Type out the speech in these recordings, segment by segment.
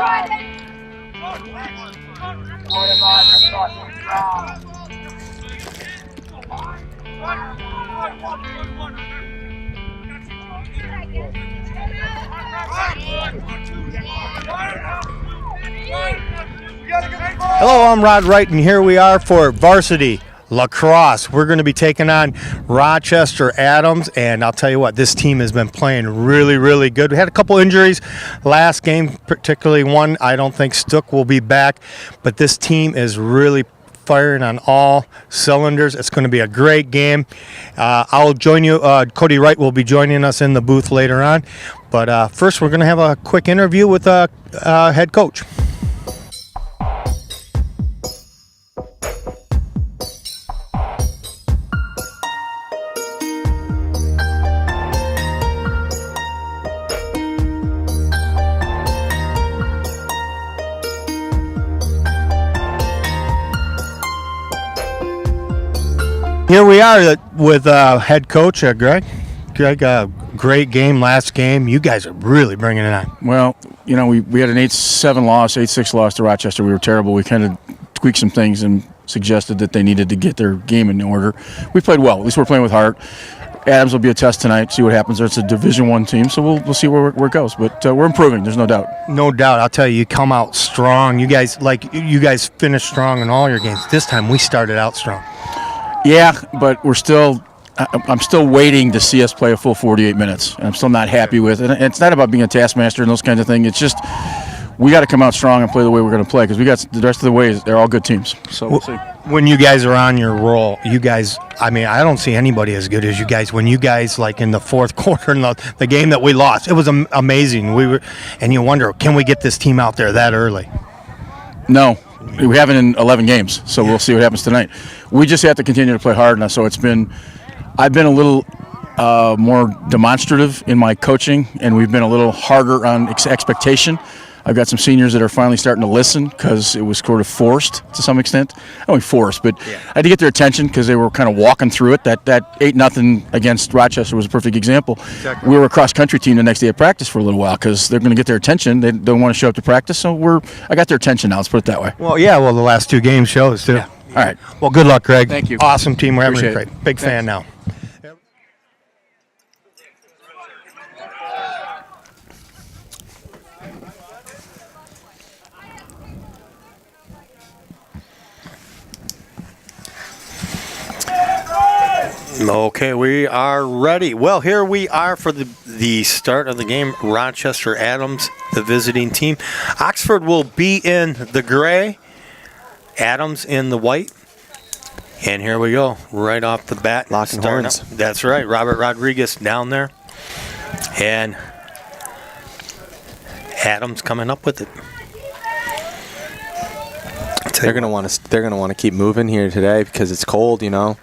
Hello, I'm Rod Wright, and here we are for Varsity LaCrosse. We're going to be taking on Rochester Adams, and I'll tell you what, this team has been playing really, really good. We had a couple injuries last game, particularly one I don't think Stook will be back, but this team is really firing on all cylinders. It's going to be a great game. I'll join you. Cody Wright will be joining us in the booth later on, but first we're going to have a quick interview with head coach. Here we are with head coach Greg. Greg, great game last game. You guys are really bringing it on. Well, you know, we had an 8-7 loss, 8-6 loss to Rochester. We were terrible. We kind of tweaked some things and suggested that they needed to get their game in order. We played well. At least we're playing with heart. Adams will be a test tonight, see what happens. It's a Division I team, so we'll see where it goes. But we're improving, there's no doubt. No doubt. I'll tell you, you come out strong. You guys finished strong in all your games. This time we started out strong. Yeah, but I'm still waiting to see us play a full 48 minutes. I'm still not happy with it. And it's not about being a taskmaster and those kinds of things. It's just we got to come out strong and play the way we're going to play because we got the rest of the ways. They're all good teams. So we'll see. When you guys are on your roll, you guys, I mean, I don't see anybody as good as you guys. When you guys, like in the fourth quarter in the game that we lost, it was amazing. And you wonder, can we get this team out there that early? No. We haven't in 11 games, so we'll see what happens tonight. We just have to continue to play hard now. So I've been a little more demonstrative in my coaching, and we've been a little harder on expectation. I've got some seniors that are finally starting to listen because it was sort of forced to some extent. Not only forced, but I had to get their attention because they were kind of walking through it. That 8-0 against Rochester was a perfect example. Exactly. We were a cross-country team the next day at practice for a little while because they're going to get their attention. They don't want to show up to practice, so I got their attention now. Let's put it that way. Well, the last two games shows too. Yeah. All right. Well, good luck, Greg. Thank you. Awesome team. We're having a Appreciate great. Big fan now. Okay, we are ready. Well, here we are for the start of the game. Rochester Adams, the visiting team. Oxford will be in the gray. Adams in the white. And here we go, right off the bat. Locking horns. That's right, Robert Rodriguez down there. And Adams coming up with it. They're gonna want to keep moving here today because it's cold, you know.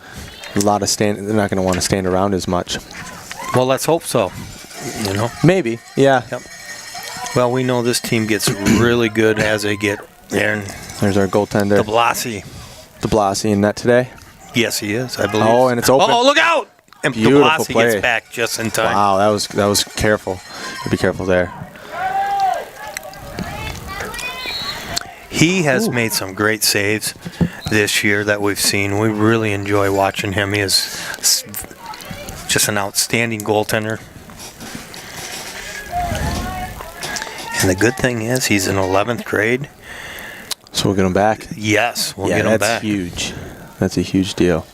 They're not going to want to stand around as much. Well, let's hope so. You know, maybe, yeah. Yep. Well, we know this team gets really good as they get there. And there's our goaltender, DeBlasi in net today. Yes, he is. I believe. Oh, and it's open. Oh, look out! And DeBlasi gets back just in time. Wow, that was careful. Be careful there. He has made some great saves this year that we've seen. We really enjoy watching him. He is just an outstanding goaltender. And the good thing is he's in 11th grade. So we'll get him back? Yes, we'll get him back. That's huge. That's a huge deal.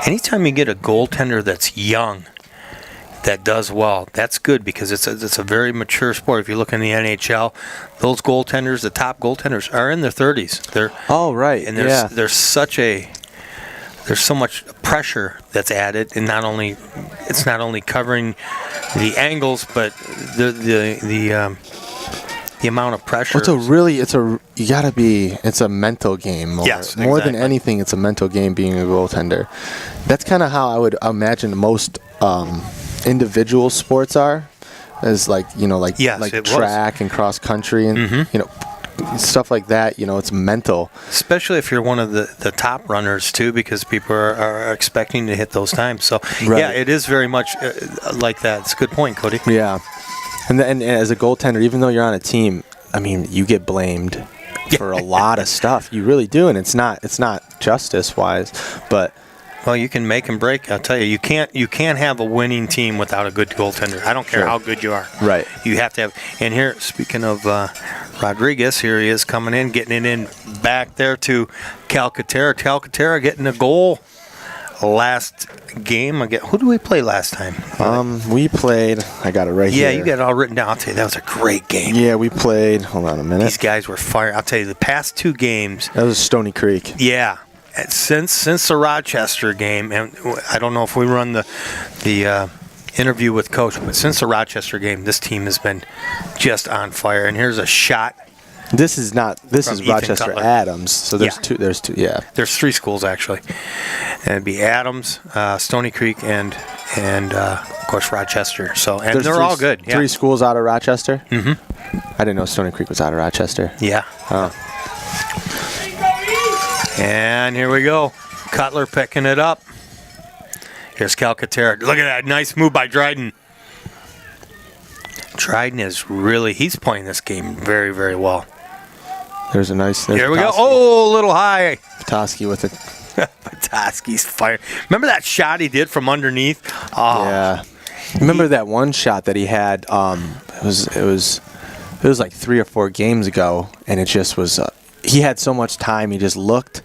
Anytime you get a goaltender that's young, that does well, that's good because it's a very mature sport. If you look in the NHL, those goaltenders, the top goaltenders, are in their 30s. Right. And there's so much pressure that's added, and it's not only covering the angles, but the amount of pressure. It's a mental game. More than anything, it's a mental game being a goaltender. That's kind of how I would imagine most individual sports are, as track and cross country and stuff like that. It's mental. Especially if you're one of the top runners too, because people are expecting to hit those times. So yeah, it is very much like that. It's a good point, Cody. Yeah. And as a goaltender, even though you're on a team, I mean, you get blamed for a lot of stuff. You really do, and it's not justice-wise, but. Well, you can make and break. I'll tell you, you can't have a winning team without a good goaltender. I don't care how good you are. Right. You have to have. And here, speaking of Rodriguez, here he is coming in, getting it in back there to Calcaterra. Calcaterra getting a goal last game. Who did we play last time? We played. I got it right here. Yeah, you got it all written down. I'll tell you, that was a great game. Yeah, we played. Hold on a minute. These guys were firing. I'll tell you, the past 2 games. That was Stony Creek. Yeah. Since the Rochester game, and I don't know if we run the interview with Coach, but since the Rochester game, this team has been just on fire. And here's a shot. This is Rochester Cutler. Adams. So there's two. There's 2. Yeah. There's 3 schools actually, and it'd be Adams, Stony Creek, and of course Rochester. So and they're all good. Yeah. 3 schools out of Rochester. Mm-hmm. I didn't know Stony Creek was out of Rochester. Yeah. Oh. And here we go. Cutler picking it up. Here's Calcaterra. Look at that. Nice move by Dryden. Dryden he's playing this game very, very well. There's a nice. Here we go. Oh, a little high. Petoskey with it. Petoskey's fire. Remember that shot he did from underneath? Oh. Yeah. Remember that one shot that he had? It was like 3 or 4 games ago, and it just was. He had so much time. He just looked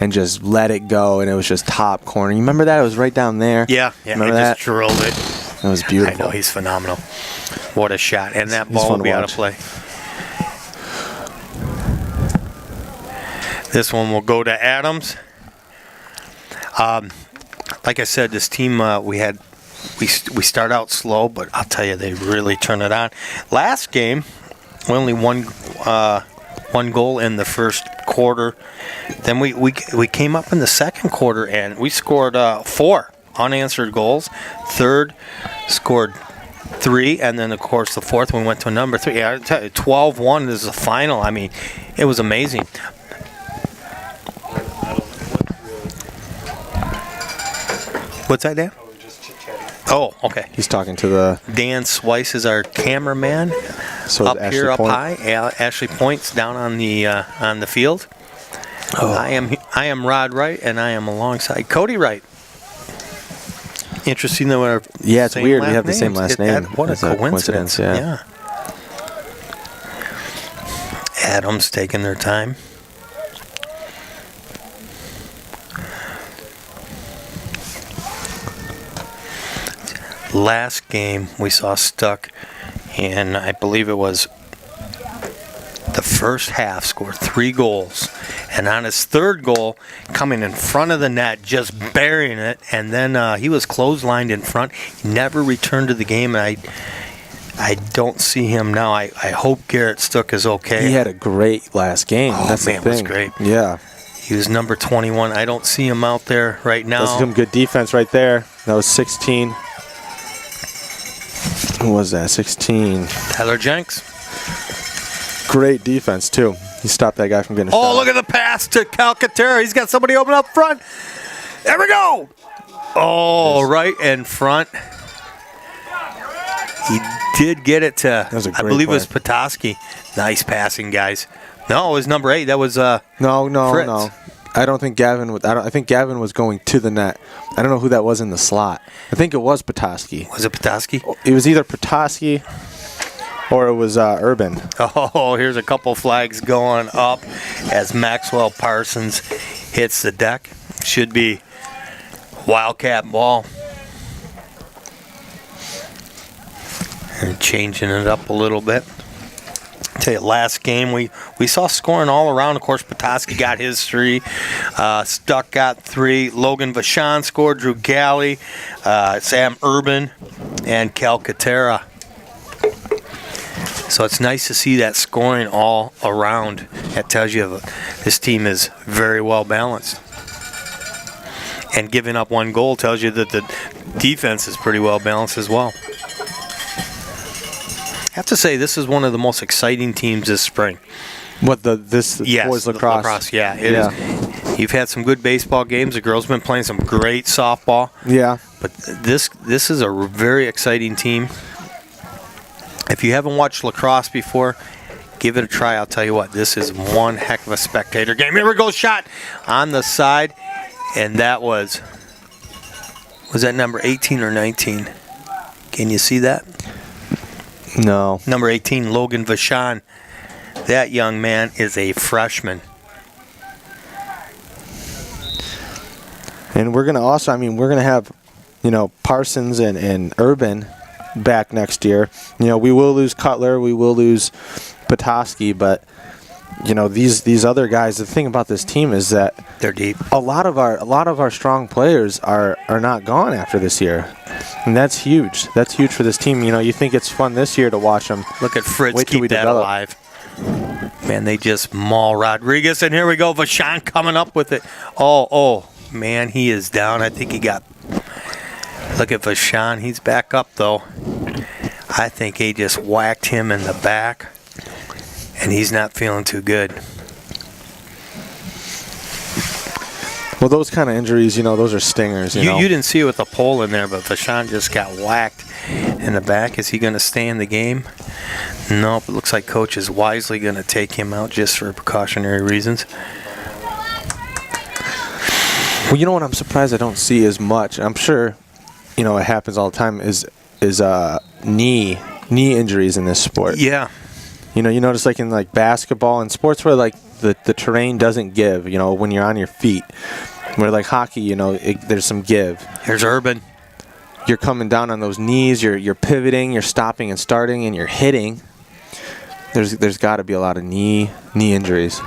and just let it go, and it was just top corner. You remember that? It was right down there. Yeah. Remember he that? Just drilled it. That was beautiful. I know, he's phenomenal. What a shot. And that ball will be out of play. This one will go to Adams. Like I said, this team, we start out slow, but I'll tell you, they really turn it on. Last game, we only won one goal in the first quarter. Then we came up in the second quarter and we scored 4 unanswered goals. Third scored 3, and then of course the fourth one went to number 3. I tell you, 12-1 is the final. I mean, it was amazing. What's that, Dan? Oh, okay. He's talking to the. Dan Swice is our cameraman. So up Ashley here, Point. up high. Ashley Point's down on the field. Oh. I am Rod Wright, and I am alongside Cody Wright. Interesting that we're it's weird. We have the same last name. What a coincidence! Yeah. Adams taking their time. Last game we saw Stuck, and I believe it was the first half, scored 3 goals, and on his third goal, coming in front of the net, just burying it, and then he was clotheslined in front. He never returned to the game, and I don't see him now. I hope Garrett Stuck is okay. He had a great last game. Oh, That's man, the thing. it was great. Yeah. He was number 21. I don't see him out there right now. That's some good defense right there. That was 16. Who was that? 16. Tyler Jenks. Great defense, too. He stopped that guy from getting a shot. Oh, look at the pass to Calcaterra. He's got somebody open up front. There we go. Oh, right in front. He did get it to, I believe it was Petoskey. Nice passing, guys. No, it was number 8. That was No. Fritz. I don't think Gavin was. I think Gavin was going to the net. I don't know who that was in the slot. I think it was Petoskey. Was it Petoskey? It was either Petoskey or it was Urban. Oh, here's a couple flags going up as Maxwell Parsons hits the deck. Should be Wildcat ball. And changing it up a little bit. Tell you, last game we saw scoring all around. Of course, Petoskey got his 3. Stuck got 3. Logan Vachon scored. Drew Galley, Sam Urban, and Calcaterra. So it's nice to see that scoring all around. That tells you this team is very well balanced. And giving up 1 goal tells you that the defense is pretty well balanced as well. I have to say, this is one of the most exciting teams this spring. What, boys lacrosse? Lacrosse, yeah. It is. You've had some good baseball games. The girls have been playing some great softball. Yeah. But this is a very exciting team. If you haven't watched lacrosse before, give it a try. I'll tell you what, this is one heck of a spectator game. Here we go, shot on the side, and that was that number 18 or 19? Can you see that? No. Number 18, Logan Vachon. That young man is a freshman. And we're going to also, we're going to have, Parsons and Urban back next year. We will lose Cutler, we will lose Petoskey, but these other guys, the thing about this team is that they're deep. A lot of our strong players are not gone after this year. And that's huge. That's huge for this team. You think it's fun this year to watch them. Look at Fritz keep that alive. Man, they just maul Rodriguez, and here we go. Vachon coming up with it. Oh, man, he is down. I think he got. Look at Vachon. He's back up, though. I think he just whacked him in the back, and he's not feeling too good. Well, those kind of injuries, those are stingers. You didn't see it with the pole in there, but Vachon just got whacked in the back. Is he going to stay in the game? Nope. It looks like Coach is wisely going to take him out just for precautionary reasons. Well, you know what I'm surprised I don't see as much. I'm sure, it happens all the time. Is knee injuries in this sport? Yeah. You notice like in basketball and sports where the terrain doesn't give. When you're on your feet. Where like hockey, there's some give. Here's Urban. You're coming down on those knees. You're pivoting. You're stopping and starting, and you're hitting. There's got to be a lot of knee injuries.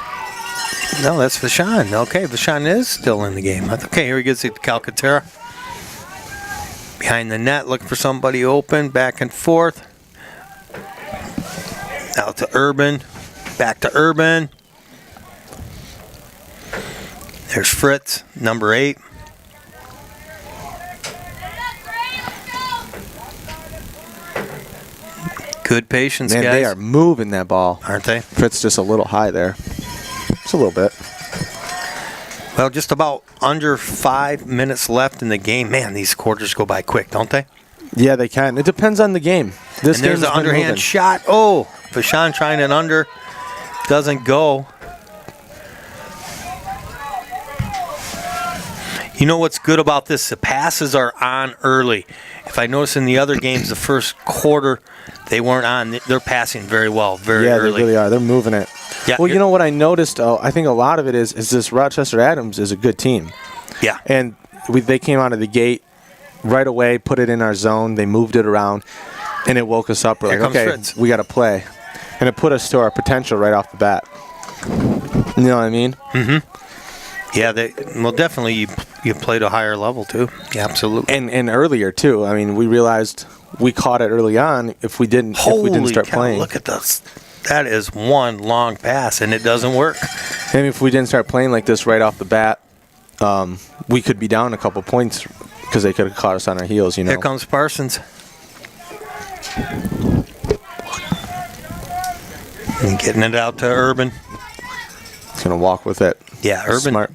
No, that's Vachon. Okay, Vachon is still in the game. Okay, here he gets it to Calcaterra. Behind the net, looking for somebody open. Back and forth. Out to Urban. Back to Urban. There's Fritz, number 8. Good patience, man, guys. They are moving that ball. Aren't they? Fritz just a little high there. Just a little bit. Well, just about under 5 minutes left in the game. Man, these quarters go by quick, don't they? Yeah, they can. It depends on the game. And there's the underhand shot. Oh, Vachon trying an under. Doesn't go. You know what's good about this? The passes are on early. If I notice in the other games, the first quarter, they weren't on. They're passing very well, very early. Yeah, they really are. They're moving it. Yeah, well, you know what I noticed? I think a lot of it is this Rochester Adams is a good team. Yeah. And they came out of the gate right away, put it in our zone. They moved it around, and it woke us up. We're like, okay, Fritz. We got to play. And it put us to our potential right off the bat. You know what I mean? Mm-hmm. Yeah, definitely you played a higher level too. Yeah, absolutely. And earlier too. We realized we caught it early on if we didn't start playing. Look at this. That is one long pass and it doesn't work. And if we didn't start playing like this right off the bat, we could be down a couple points because they could have caught us on our heels, Here comes Parsons. And getting it out to Urban. He's going to walk with it. Yeah, Urban. Smart.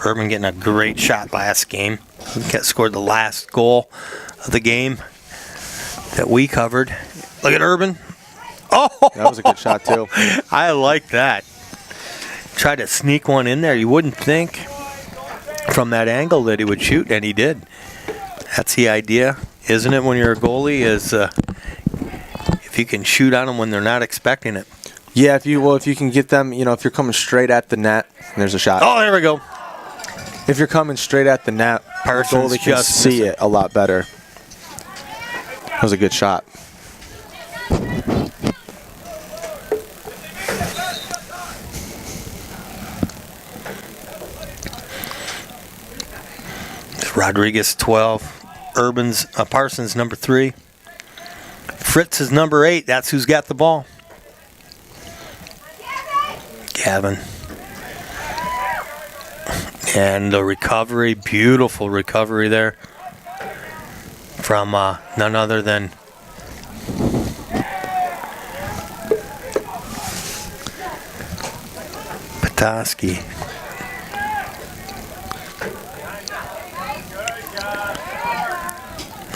Urban getting a great shot last game. He scored the last goal of the game that we covered. Look at Urban. Oh, that was a good shot too. I like that. Tried to sneak one in there. You wouldn't think from that angle that he would shoot, and he did. That's the idea, isn't it? When you're a goalie, is if you can shoot on them when they're not expecting it. Yeah, if you can get them, if you're coming straight at the net, there's a shot. Oh, there we go. If you're coming straight at the net, the goalie can see it a lot better. That was a good shot. Rodriguez 12, Parsons number 3, Fritz is number 8. That's who's got the ball. Gavin. And the recovery, beautiful recovery there from none other than Petoskey.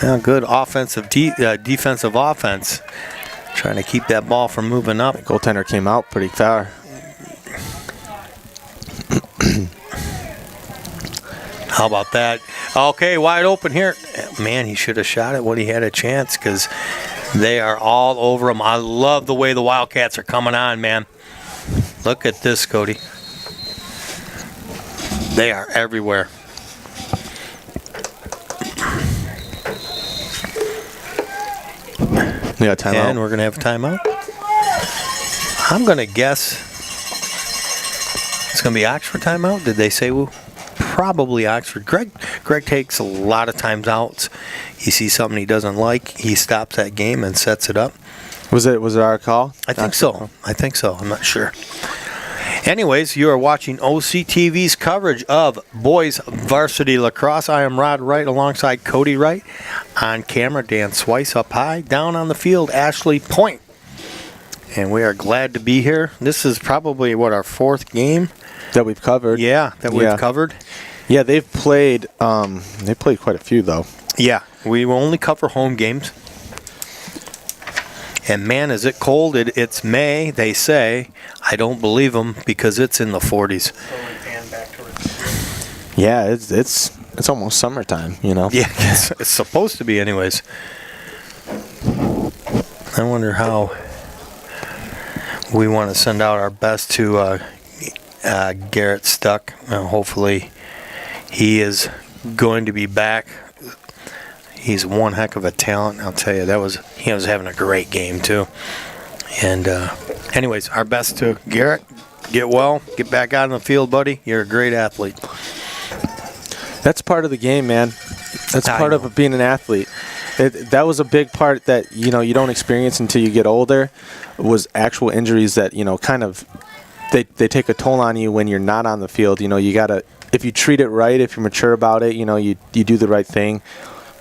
Well, good offensive defensive offense. Trying to keep that ball from moving up. The goaltender came out pretty far. How about that? Okay, wide open here. Man, he should have shot it when he had a chance because they are all over him. I love the way the Wildcats are coming on, man. Look at this, Cody. They are everywhere. Yeah, timeout. And we're going to have a timeout. I'm going to guess it's going to be Oxford timeout. Did they say probably Oxford? Greg takes a lot of times outs. He sees something he doesn't like. He stops that game and sets it up. Was it our call? I think so. I'm not sure. Anyways, you are watching OCTV's coverage of boys varsity lacrosse. I am Rod Wright alongside Cody Wright. On camera, Dan Swice up high. Down on the field, Ashley Point. And we are glad to be here. This is probably, our fourth game? That we've covered. Yeah, we've covered. Yeah, they've played quite a few, though. Yeah, we will only cover home games. And man, is it cold. It's May, they say. I don't believe them because it's in the 40s. Yeah, it's almost summertime, you know. Yeah, it's supposed to be anyways. I wonder how we want to send out our best to Garrett Stuck. Hopefully he is going to be back. He's one heck of a talent, I'll tell you. He was having a great game too. And anyways, our best to Garrett. Get well, get back out on the field, buddy. You're a great athlete. That's part of the game, man. That's part of being an athlete. That was a big part that you don't experience until you get older. Was actual injuries that kind of they take a toll on you when you're not on the field. You gotta, if you treat it right, if you're mature about it, you do the right thing.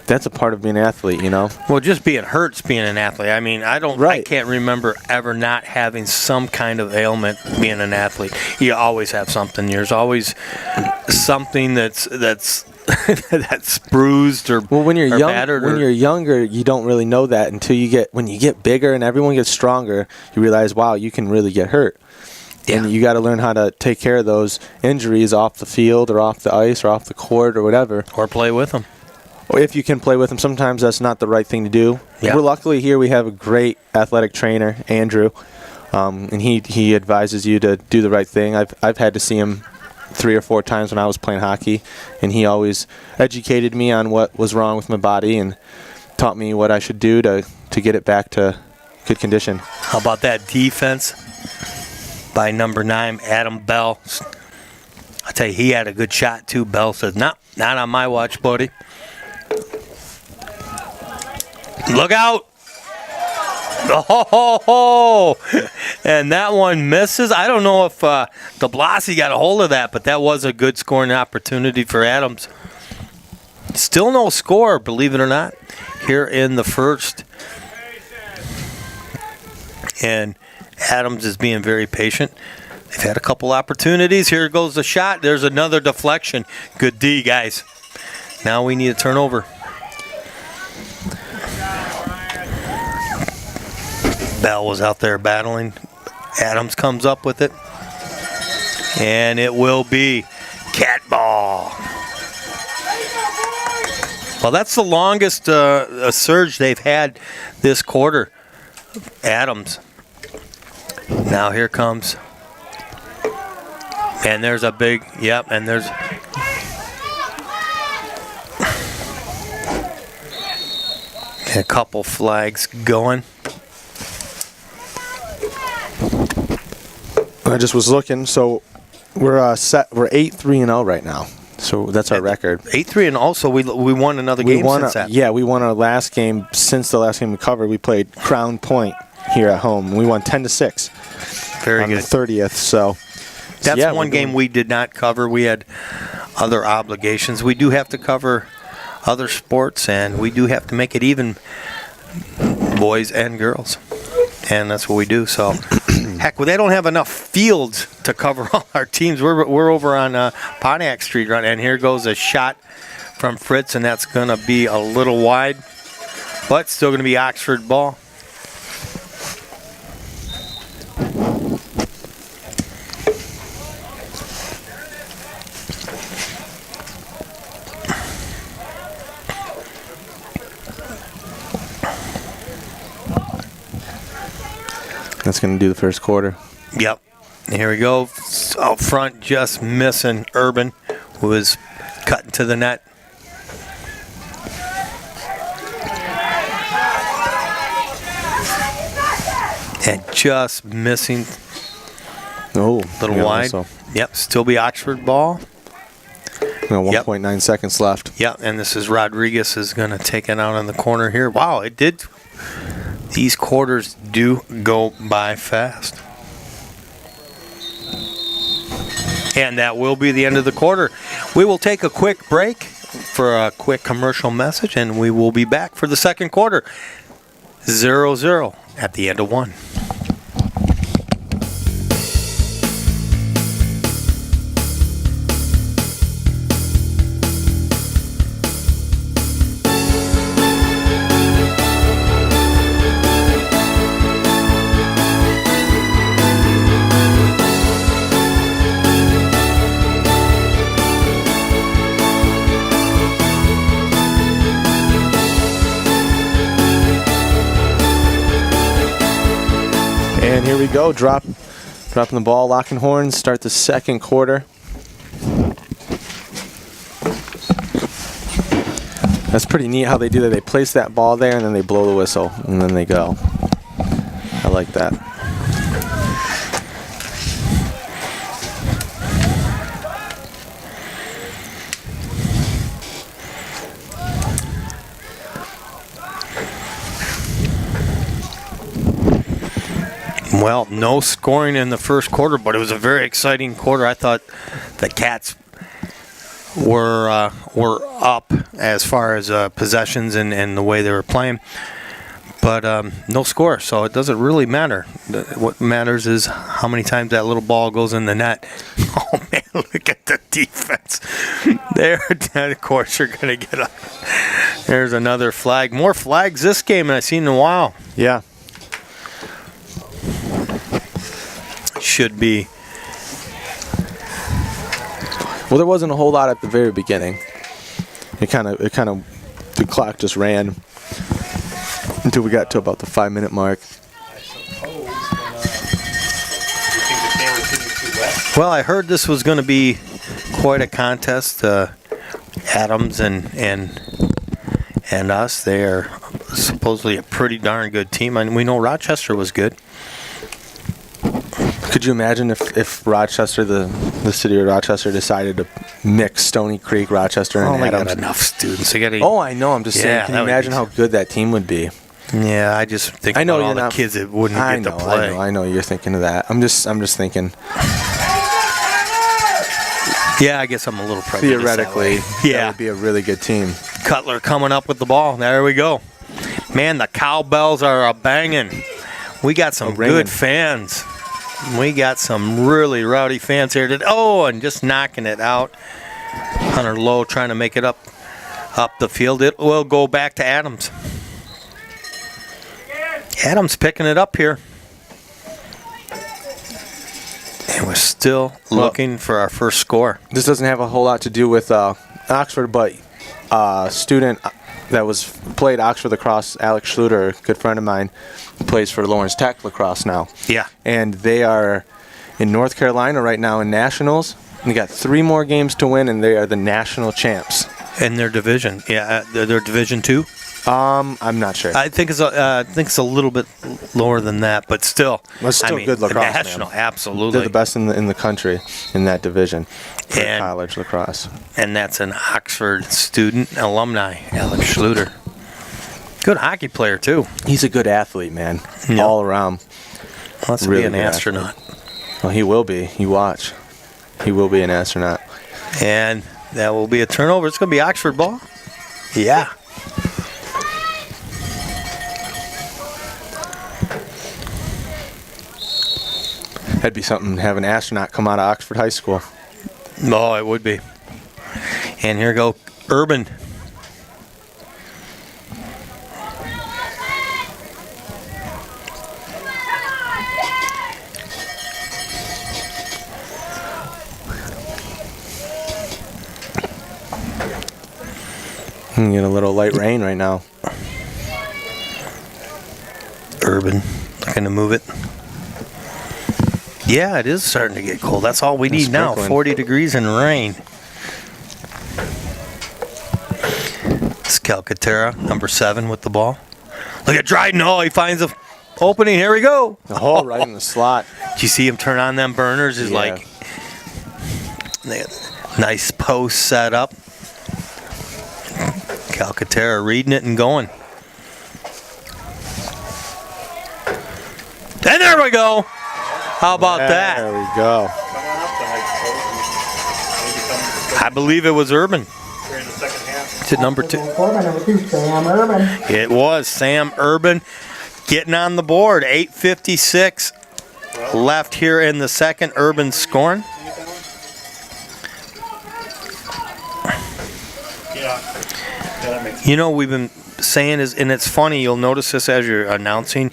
That's a part of being an athlete, Well, just being hurt's being an athlete. I mean, I can't remember ever not having some kind of ailment being an athlete. You always have something. There's always something that's that's bruised or when you're young, battered. When you're younger, you don't really know that until when you get bigger and everyone gets stronger. You realize, wow, you can really get hurt. Yeah. And you got to learn how to take care of those injuries off the field or off the ice or off the court or whatever. Or play with them. Or if you can play with them, sometimes that's not the right thing to do. Yeah. We're luckily here we have a great athletic trainer, Andrew, and he advises you to do the right thing. I've had to see him 3 or 4 times when I was playing hockey, and he always educated me on what was wrong with my body and taught me what I should do to get it back to good condition. How about that defense by number 9, Adam Bell? I tell you, he had a good shot too. Bell says, "Not on my watch, buddy." Look out! Oh, and that one misses. I don't know if DeBlasi got a hold of that, but that was a good scoring opportunity for Adams. Still no score, believe it or not, here in the first. And Adams is being very patient. They've had a couple opportunities. Here goes the shot. There's another deflection. Good D, guys. Now we need a turnover. Bell was out there battling. Adams comes up with it. And it will be cat ball. Well, that's the longest surge they've had this quarter. Adams. Now here comes. And there's a big, and there's a couple flags going. I just was looking, so we're set. We're 8-3-0 right now, so that's our record. 8-3, and also we won another game since that. Yeah, we won our last game since the last game we covered. We played Crown Point here at home. We won 10-6. Very good. On the 30th. So that's one game we did not cover. We had other obligations. We do have to cover other sports, and we do have to make it even, boys and girls, and that's what we do. So. Heck, well, they don't have enough fields to cover all our teams. We're over on Pontiac Street, right? And here goes a shot from Fritz, and that's going to be a little wide, but still going to be Oxford ball. That's going to do the first quarter. Yep. Here we go. Out front, just missing. Urban was cutting to the net. And just missing. Oh, little wide. Also. Yep, still be Oxford ball. 1.9 seconds left. Yep, and this is Rodriguez is going to take it out in the corner here. Wow, it did. These quarters do go by fast. And that will be the end of the quarter. We will take a quick break for a quick commercial message, and we will be back for the second quarter. 0-0 at the end of one. And here we go, dropping the ball, locking horns, start the second quarter. That's pretty neat how they do that. They place that ball there and then they blow the whistle and then they go. I like that. Well, no scoring in the first quarter, but it was a very exciting quarter. I thought the Cats were up as far as possessions and the way they were playing, but no score, so it doesn't really matter. What matters is how many times that little ball goes in the net. Oh, man, look at the defense. There, of course, you're going to get a... There's another flag. More flags this game than I've seen in a while. Yeah. Should be. Well, there wasn't a whole lot at the very beginning. It kind of the clock just ran until we got to about the 5-minute mark. Well, I heard this was going to be quite a contest. Adams and us, they are supposedly a pretty darn good team. I mean, we know Rochester was good. Could you imagine if Rochester, the city of Rochester, decided to mix Stony Creek, Rochester, and Adams? They got enough students. Oh, I know. I'm just saying. Can you imagine how good that team would be? Yeah, I just think about all the kids that wouldn't get to play. I know. You're thinking of that. I'm just thinking. Yeah, I guess I'm a little prejudiced. Theoretically, that would be a really good team. Cutler coming up with the ball. There we go. Man, the cowbells are banging. We got some good fans. We got some really rowdy fans here today. Oh, and just knocking it out. Hunter Lowe trying to make it up the field. It will go back to Adams. Adams picking it up here. And we're still looking for our first score. This doesn't have a whole lot to do with Oxford, but a student that played Oxford LaCrosse, Alex Schluter, a good friend of mine, plays for Lawrence Tech LaCrosse now. Yeah. And they are in North Carolina right now in nationals. They got 3 more games to win, and they are the national champs. In their division. Yeah, they're Division 2? I'm not sure. I think it's a little bit lower than that, but still. Well, it's still good lacrosse, national, man. Absolutely. They're the best in the country in that division for college lacrosse. And that's an Oxford student, alumni, Alex Schluter. Good hockey player, too. He's a good athlete, man. Yep. All around. Wants to be an astronaut. Well, he will be. You watch. He will be an astronaut. And that will be a turnover. It's going to be Oxford ball. Yeah. That'd be something to have an astronaut come out of Oxford High School. Oh, it would be. And here go Urban. You get a little light rain right now. Urban looking to move it. Yeah, it is starting to get cold. That's all we need now. 40 degrees and rain. It's Calcaterra, number 7 with the ball. Look at Dryden. Oh, he finds a opening. Here we go. The hole right in the slot. Do you see him turn on them burners? Is like nice post set up. Calcaterra reading it and going. And there we go. How about that? There we go. I believe it was Urban. To number 2. Sam Urban. It was Sam Urban getting on the board. 8:56 left here in the second. Urban scoring. You know, we've been saying is, and it's funny, you'll notice this as you're announcing,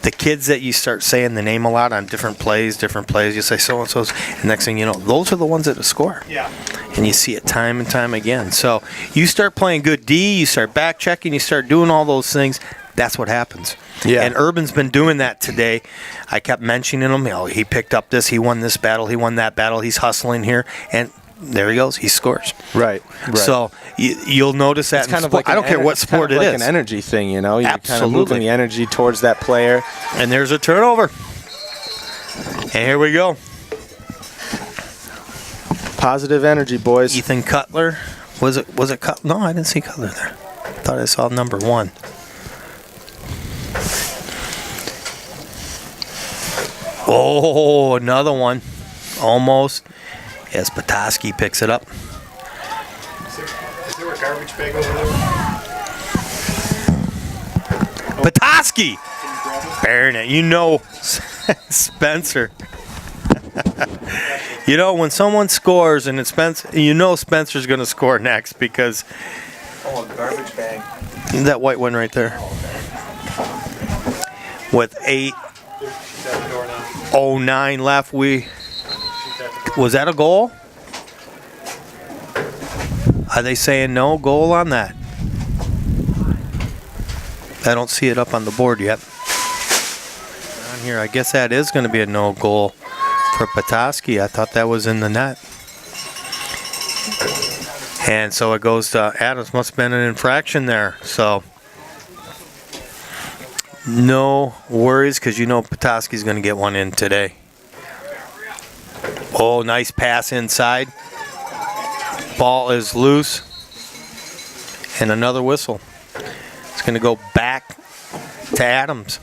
the kids that you start saying the name a lot on different plays, you say so-and-so's, and next thing you know, those are the ones that score. Yeah. And you see it time and time again. So you start playing good D, you start back checking, you start doing all those things, that's what happens. Yeah. And Urban's been doing that today. I kept mentioning him. Oh, he picked up this, he won this battle, he won that battle, he's hustling here, and there he goes. He scores. Right. So you'll notice that. It's kind of like I don't care what sport it is. It's like an energy thing, you know. You're kind of moving the energy towards that player. And there's a turnover. And here we go. Positive energy, boys. Ethan Cutler. Was it Cutler? No, I didn't see Cutler there. I thought I saw number 1. Oh, another one. Almost. Yes, Petoskey picks it up. Is there a garbage bag over there? Petoskey! Bearing it. You know, Spencer. You know, when someone scores and it's Spencer, you know Spencer's going to score next because. Oh, a garbage bag. That white one right there. With 8:09 left, was that a goal? Are they saying no goal on that? I don't see it up on the board yet. On here, I guess that is going to be a no goal for Petoskey. I thought that was in the net. And so it goes to Adams. Must have been an infraction there. So no worries because you know Petoskey's going to get one in today. Oh, nice pass inside. Ball is loose. And another whistle. It's going to go back to Adams.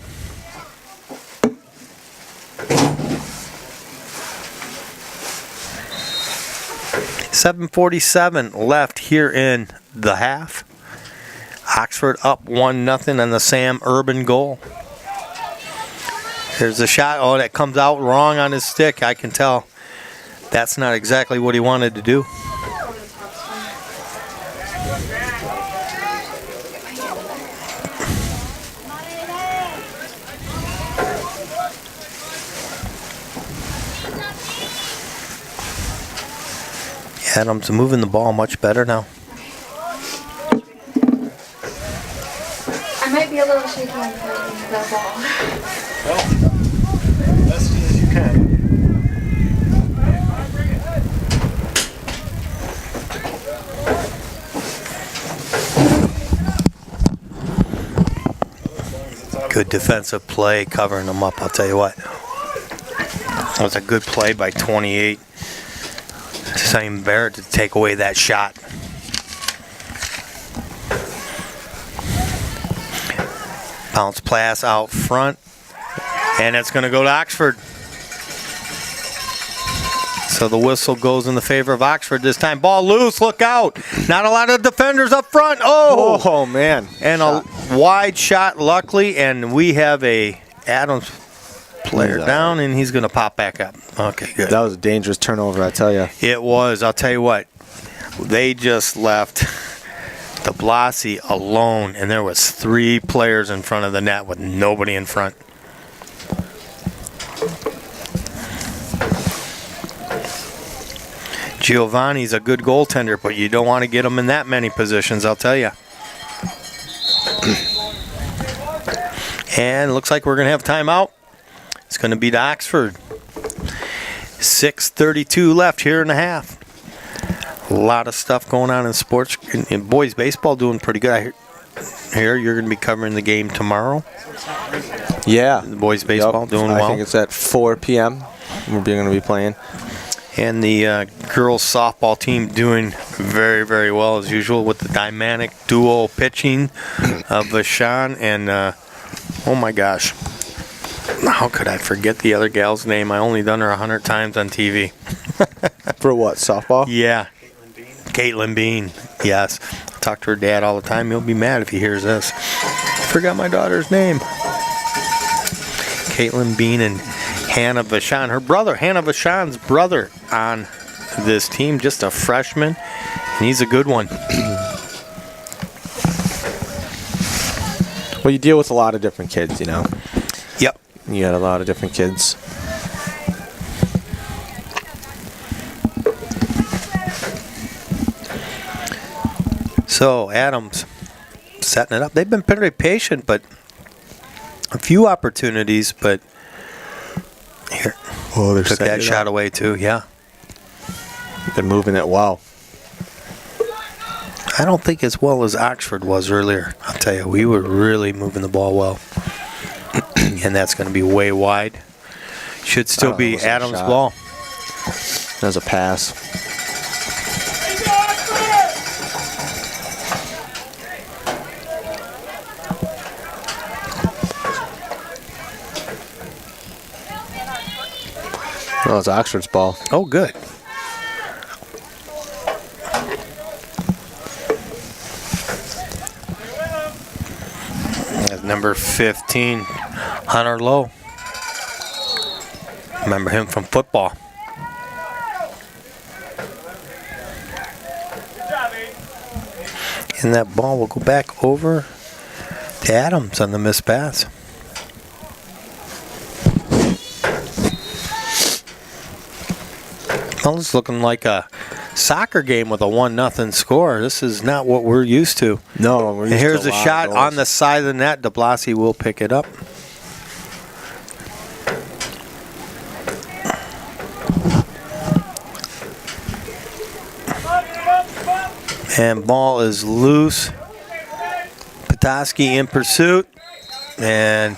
.47 left here in the half. Oxford up 1-0 on the Sam Urban goal. There's a shot. Oh, that comes out wrong on his stick. I can tell. That's not exactly what he wanted to do. Adams moving the ball much better now. I might be a little shaky on the ball. Well, best as you can. Good defensive play covering them up, I'll tell you what. That was a good play by 28. Simon Barrett to take away that shot. Bounce pass out front. And it's going to go to Oxford. So the whistle goes in the favor of Oxford this time. Ball loose, look out. Not a lot of defenders up front. Oh man. And a wide shot, luckily. And we have a Adams player down, and he's going to pop back up. Okay, good. That was a dangerous turnover, I tell you. It was. I'll tell you what. They just left the Blasi alone, and there was 3 players in front of the net with nobody in front. Giovanni's a good goaltender, but you don't want to get him in that many positions, I'll tell you. And it looks like we're going to have timeout. It's going to be to Oxford. 6:32 left here in the half. A lot of stuff going on in sports. In boys baseball doing pretty good. I hear you're going to be covering the game tomorrow. Yeah. The boys baseball doing well. I think it's at 4 p.m. We're going to be playing. And the girls softball team doing very, very well as usual with the dynamic duo pitching of Vashon and, oh my gosh, how could I forget the other gal's name? I only done her 100 times on TV. For what, softball? Yeah. Caitlin Bean, yes. I talk to her dad all the time. He'll be mad if he hears this. I forgot my daughter's name. Caitlin Bean and Hannah Vashon, her brother, Hannah Vashon's brother on this team, just a freshman, and he's a good one. Well, you deal with a lot of different kids, you know. Yep. You got a lot of different kids. So, Adams setting it up. They've been pretty patient, but a few opportunities, but here. Oh, they're took that shot away too, yeah. They're moving it well. I don't think as well as Oxford was earlier. I'll tell you, we were really moving the ball well. And that's going to be way wide. Should still be Adams' ball. That was a pass. Oh, it's Oxford's ball. Oh, good. That's number 15, Hunter Lowe. Remember him from football. And that ball will go back over to Adams on the missed pass. Well, it's looking like a soccer game with a 1-0 score. This is not what we're used to. No, we're used and here's to a shot on the side of the net. De Blasi will pick it up. And ball is loose. Petoskey in pursuit. And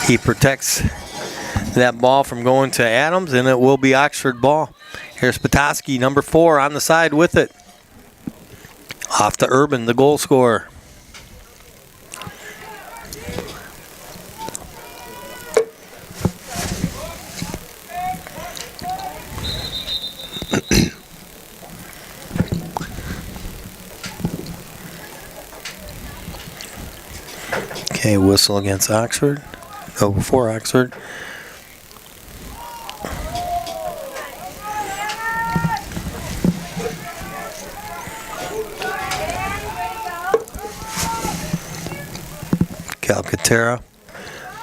he protects that ball from going to Adams, and it will be Oxford ball. Here's Petoskey, number 4, on the side with it. Off to Urban, the goal scorer. Okay, whistle against Oxford. Oh, before Oxford. Calcaterra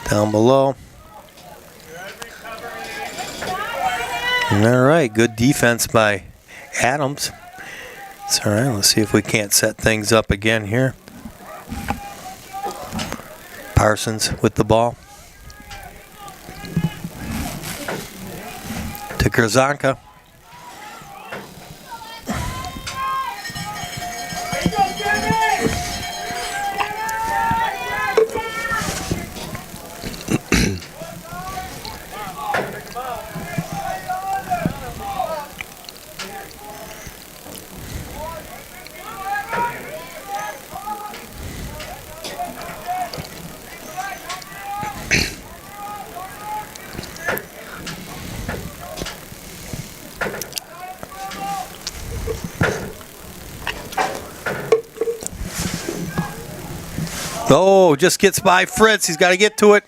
down below. All right, good defense by Adams. It's all right, let's see if we can't set things up again here. Parsons with the ball. To Kurzanka. Oh, just gets by Fritz. He's got to get to it.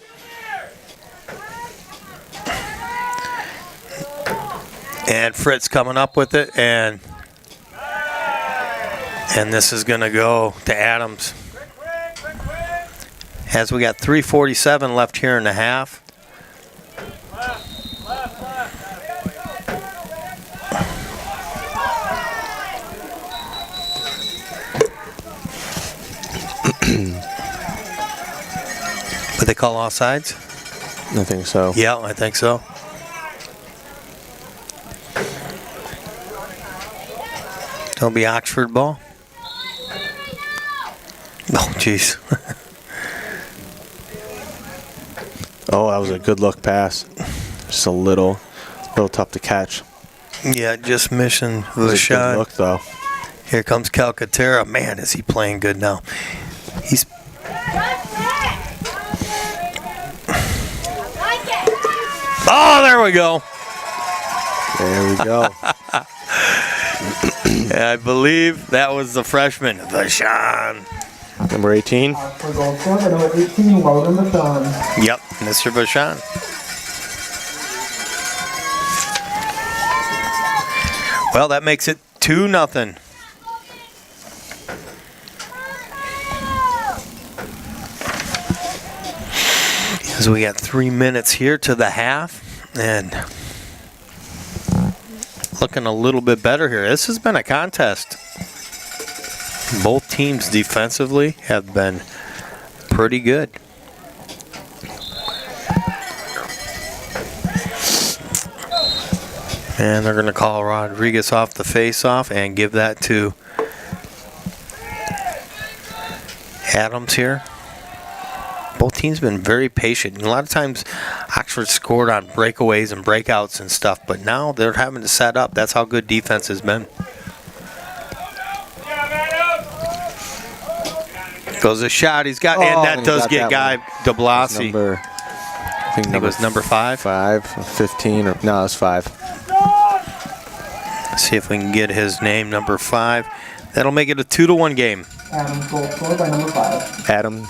And Fritz coming up with it. And this is going to go to Adams. As we got 3:47 left here in the half. But they call offsides? I think so. Yeah, I think so. It'll be Oxford ball. Oh, jeez. Oh, that was a good look pass. Just a little tough to catch. Yeah, just missing It was the a shot. good look, though. Here comes Calcaterra. Man, is he playing good now. He's... Oh, there we go. There we go. I believe that was the freshman, Vashon. Number 18. For goal scorer, number 18, Logan Vashon. Yep, Mr. Vashon. Well, that makes it 2-0. As we got 3 minutes here to the half, and looking a little bit better here. This has been a contest. Both teams defensively have been pretty good. And they're going to call Rodriguez off the face-off and give that to Adams here. Both teams been very patient. And a lot of times Oxford scored on breakaways and breakouts and stuff, but now they're having to set up. That's how good defense has been. Goes a shot. He's got, and that does get Guy DeBlasi. I think it was number 5. 15, or no, it was 5. See if we can get his name, number 5. That'll make it a 2-1 game. Adams goal scored by number 5. Adam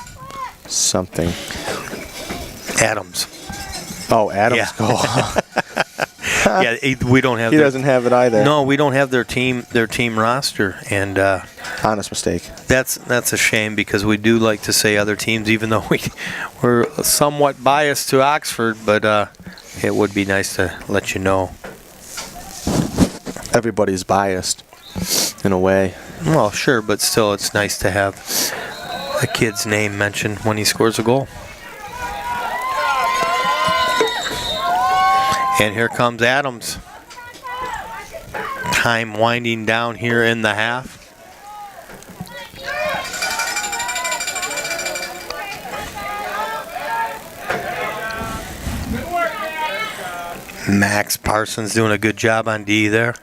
something. Adams. Oh, Adams Yeah. goal. Yeah, we don't have. He doesn't have it either. No, we don't have their team roster, and honest mistake. That's a shame because we do like to say other teams, even though we're somewhat biased to Oxford, but it would be nice to let you know. Everybody's biased, in a way. Well, sure, but still, it's nice to have a kid's name mentioned when he scores a goal. And here comes Adams. Time winding down here in the half. Max Parsons doing a good job on D there.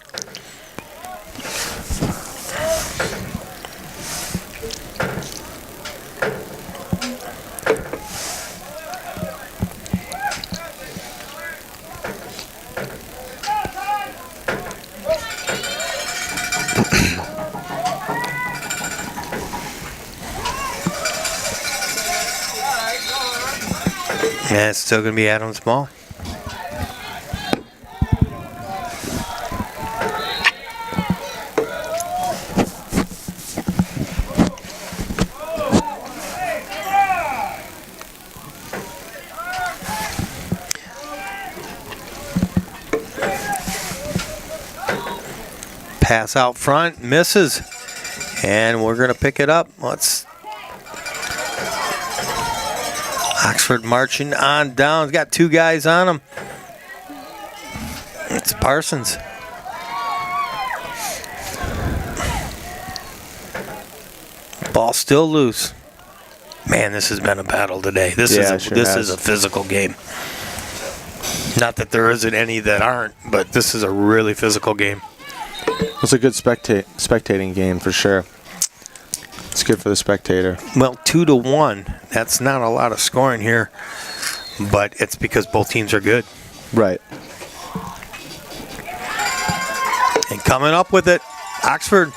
Yeah, it's still going to be Adams' ball. Pass out front, misses, and we're going to pick it up. Let's Oxford marching on down. He's got 2 guys on him. It's Parsons. Ball still loose. Man, this has been a battle today. This is a physical game. Not that there isn't any that aren't, but this is a really physical game. It's a good spectating game for sure. It's good for the spectator. Well, 2-1. That's not a lot of scoring here, but it's because both teams are good. Right. And coming up with it, Oxford.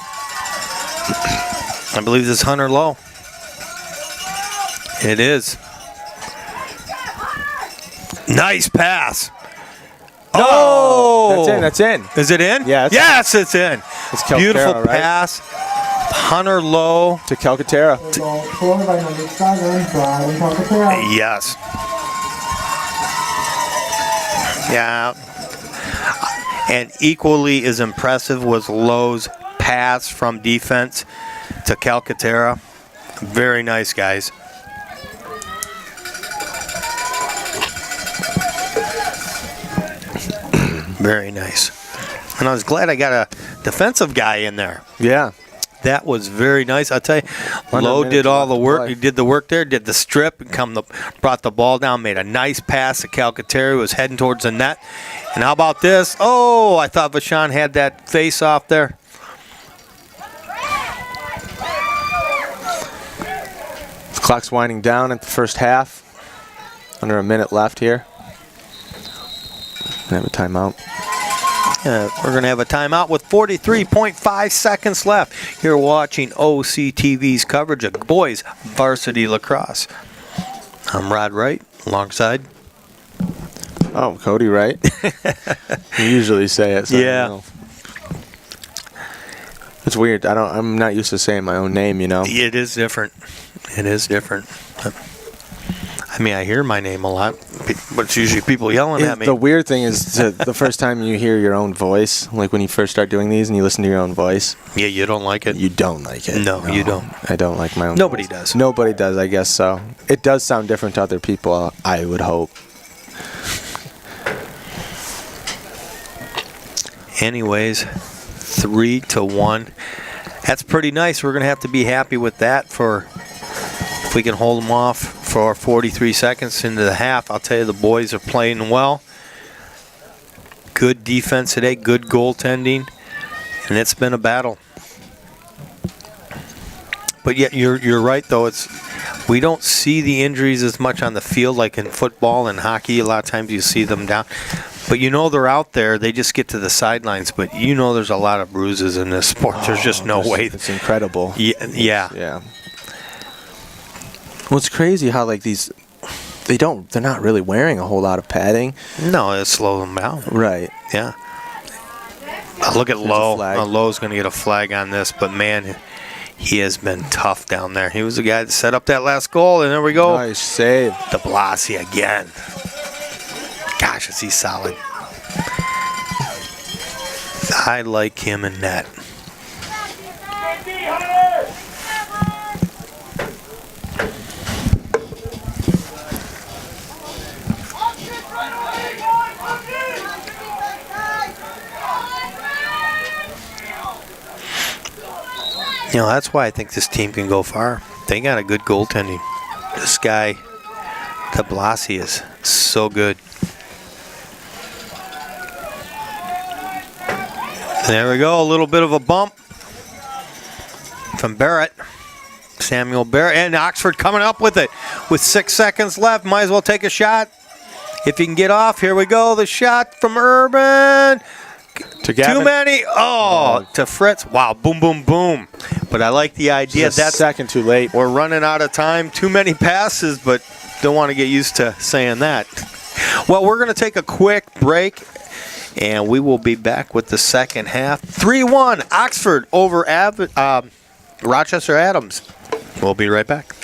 I believe this is Hunter Lowe. It is. Nice pass. Oh! That's in. Is it in? Yeah. Yes, it's in. It's Calcaterra, Beautiful right? pass. Hunter Lowe. To Calcaterra. Goal scored by number 7, Brian Calcaterra. Yes. Yeah. And equally as impressive was Lowe's pass from defense to Calcaterra. Very nice, guys. Very nice. And I was glad I got a defensive guy in there. Yeah. That was very nice. I'll tell you, Lowe did all the work. He did the work there, did the strip, and brought the ball down, made a nice pass to Calcaterra, who was heading towards the net. And how about this? Oh, I thought Vachon had that face off there. The clock's winding down at the first half. Under a minute left here. We have a timeout. We're going to have a timeout with 43.5 seconds left. You're watching OCTV's coverage of boys varsity lacrosse. I'm Rod Wright, alongside. Oh, Cody Wright. You usually say it. So yeah. I don't know. It's weird. I'm not used to saying my own name, you know. It is different. It is different. I mean, I hear my name a lot, but it's usually people yelling at me. The weird thing is the first time you hear your own voice, like when you first start doing these and you listen to your own voice. Yeah, you don't like it? You don't like it. No, you don't. I don't like my own Nobody voice. does. Nobody does, I guess so. It does sound different to other people, I would hope. Anyways, 3-1. That's pretty nice. We're going to have to be happy with that if we can hold them off for 43 seconds into the half. I'll tell you, the boys are playing well. Good defense today, good goaltending, and it's been a battle. But yet, you're right, though. We don't see the injuries as much on the field like in football and hockey. A lot of times you see them down. But you know they're out there. They just get to the sidelines. But you know there's a lot of bruises in this sport. There's just no way. It's incredible. Yeah. Well, it's crazy how like they're not really wearing a whole lot of padding. No, it slows them down. Right. Yeah. Look at Lowe. Lowe's going to get a flag on this, but man, he has been tough down there. He was the guy that set up that last goal, and there we go. Nice save. De Blasi again. Gosh, is he solid. I like him in net. You know, that's why I think this team can go far. They got a good goaltending. This guy, De Blasi, is so good. There we go, a little bit of a bump from Barrett. Samuel Barrett, and Oxford coming up with it. With 6 seconds left, might as well take a shot. If you can get off, here we go. The shot from Urban. To Gavin. Too many. Oh, to Fritz. Wow, boom, boom, boom. But I like the idea. Just a second too late. We're running out of time. Too many passes, but don't want to get used to saying that. Well, we're going to take a quick break, and we will be back with the second half. 3-1, Oxford over Rochester Adams. We'll be right back.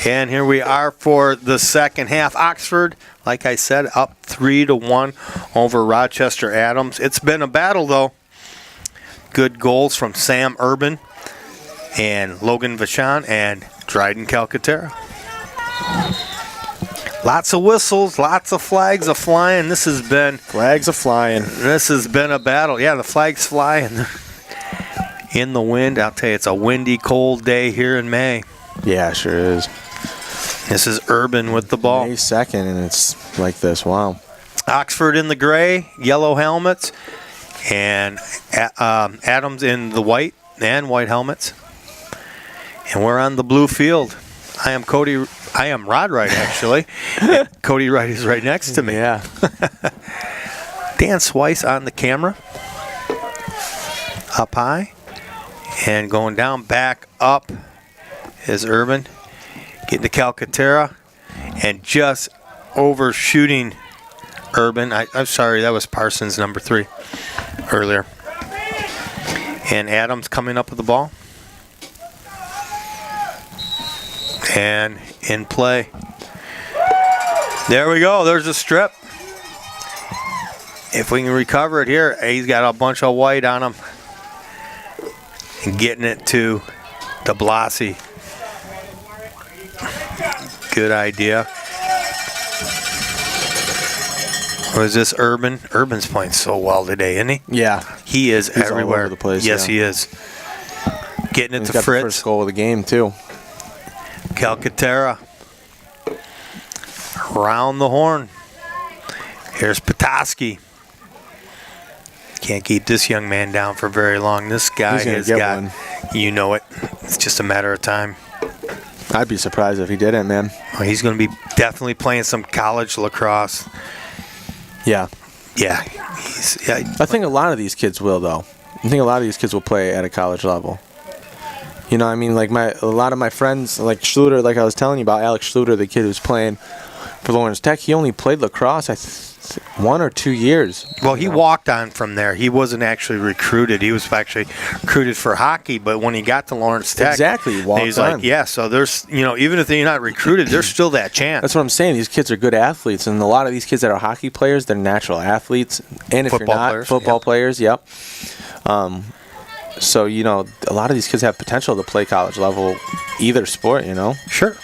And here we are for the second half. Oxford, like I said, up 3-1 over Rochester Adams. It's been a battle, though. Good goals from Sam Urban and Logan Vachon and Dryden Calcaterra. Lots of whistles, lots of flags a flying. This has been a battle. Yeah, the flags flying in the wind. I'll tell you, it's a windy, cold day here in May. Yeah, sure is. This is Urban with the ball. May 2nd, and it's like this. Wow. Oxford in the gray, yellow helmets, and Adams in the white and white helmets. And we're on the blue field. I am Rod Wright, actually. Cody Wright is right next to me. Yeah. Dan Swice on the camera. Up high. And going down, back up is Urban. Getting to Calcaterra. And just overshooting Urban. I'm sorry, that was Parsons, number 3, earlier. And Adams coming up with the ball. And in play. There we go. There's a strip. If we can recover it here, he's got a bunch of white on him. And getting it to Blasi. Good idea. Or is this Urban? Urban's playing so well today, isn't he? Yeah. He is He's everywhere. all over the place. Yes, yeah. he is. Getting it He's to got Fritz. the first goal of the game, too. Calcaterra. Around the horn. Here's Petoskey. Can't keep this young man down for very long. This guy has got, you know it. It's just a matter of time. I'd be surprised if he didn't, man. Well, he's going to be definitely playing some college lacrosse. Yeah. Yeah. I think a lot of these kids will, though. I think a lot of these kids will play at a college level. You know, I mean, like a lot of my friends, like Schluter, like I was telling you about, Alex Schluter, the kid who's playing for Lawrence Tech, he only played lacrosse, 1 or 2 years. Well, he walked on from there. He wasn't actually recruited. He was actually recruited for hockey, but when he got to Lawrence Tech, exactly, he walked he's on. like, yeah, so there's, you know, even if they're not recruited, there's still that chance. That's what I'm saying. These kids are good athletes, and a lot of these kids that are hockey players, they're natural athletes. And if Football you're not, players, football players, yep. So, you know, a lot of these kids have potential to play college level either sport, you know. Sure.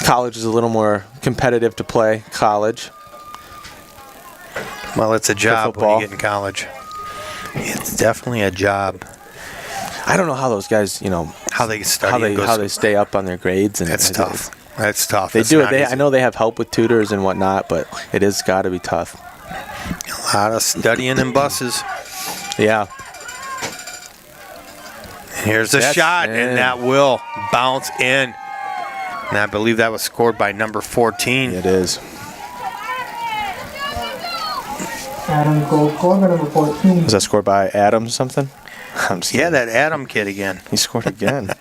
College is a little more competitive to play college. Well, it's a job when you get in college. It's definitely a job. I don't know how those guys, you know, how they study, how they stay up on their grades, and that's tough. That's tough. They do it. I know they have help with tutors and whatnot, but it has got to be tough. A lot of studying in buses. Yeah. And here's a shot, and that will bounce in. And I believe that was scored by number 14. It is. Adams goal scored by number 14. Was that scored by Adams or something? Yeah, that Adam kid again. He scored again.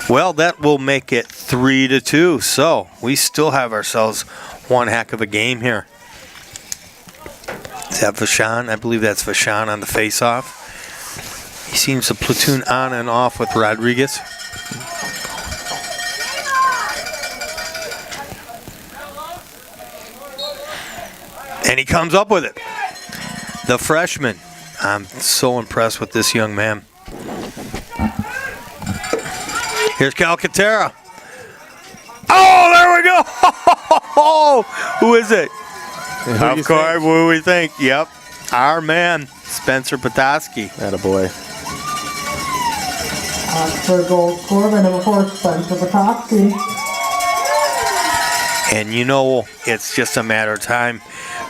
Well, that will make it 3-2. So we still have ourselves one heck of a game here. Is that Vachon? I believe that's Vachon on the face-off. He seems to platoon on and off with Rodriguez. And he comes up with it. The freshman. I'm so impressed with this young man. Here's Calcaterra. Oh, there we go. Who is it? Of course, who do we think? Yep, our man, Spencer Petoskey. Attaboy. Oxford goal scored by number 4, Spencer Petoskey. And you know, it's just a matter of time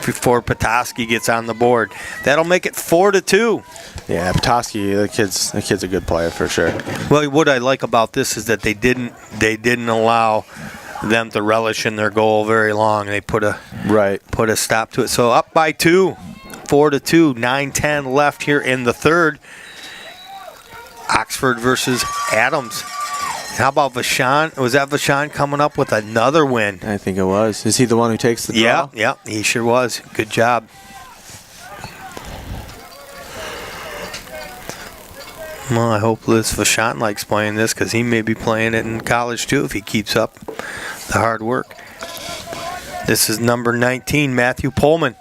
before Petoskey gets on the board. That'll make it 4-2. Yeah, Petoskey, the kid's a good player for sure. Well, what I like about this is that they didn't allow them to relish in their goal very long. They put a stop to it. So up by 2, 4-2, 9:10 left here in the third. Oxford versus Adams. How about Vachon? Was that Vachon coming up with another win? I think it was. Is he the one who takes the draw? Yeah, he sure was. Good job. Well, I hope Liz Vachon likes playing this because he may be playing it in college too if he keeps up the hard work. This is number 19, Matthew Pullman.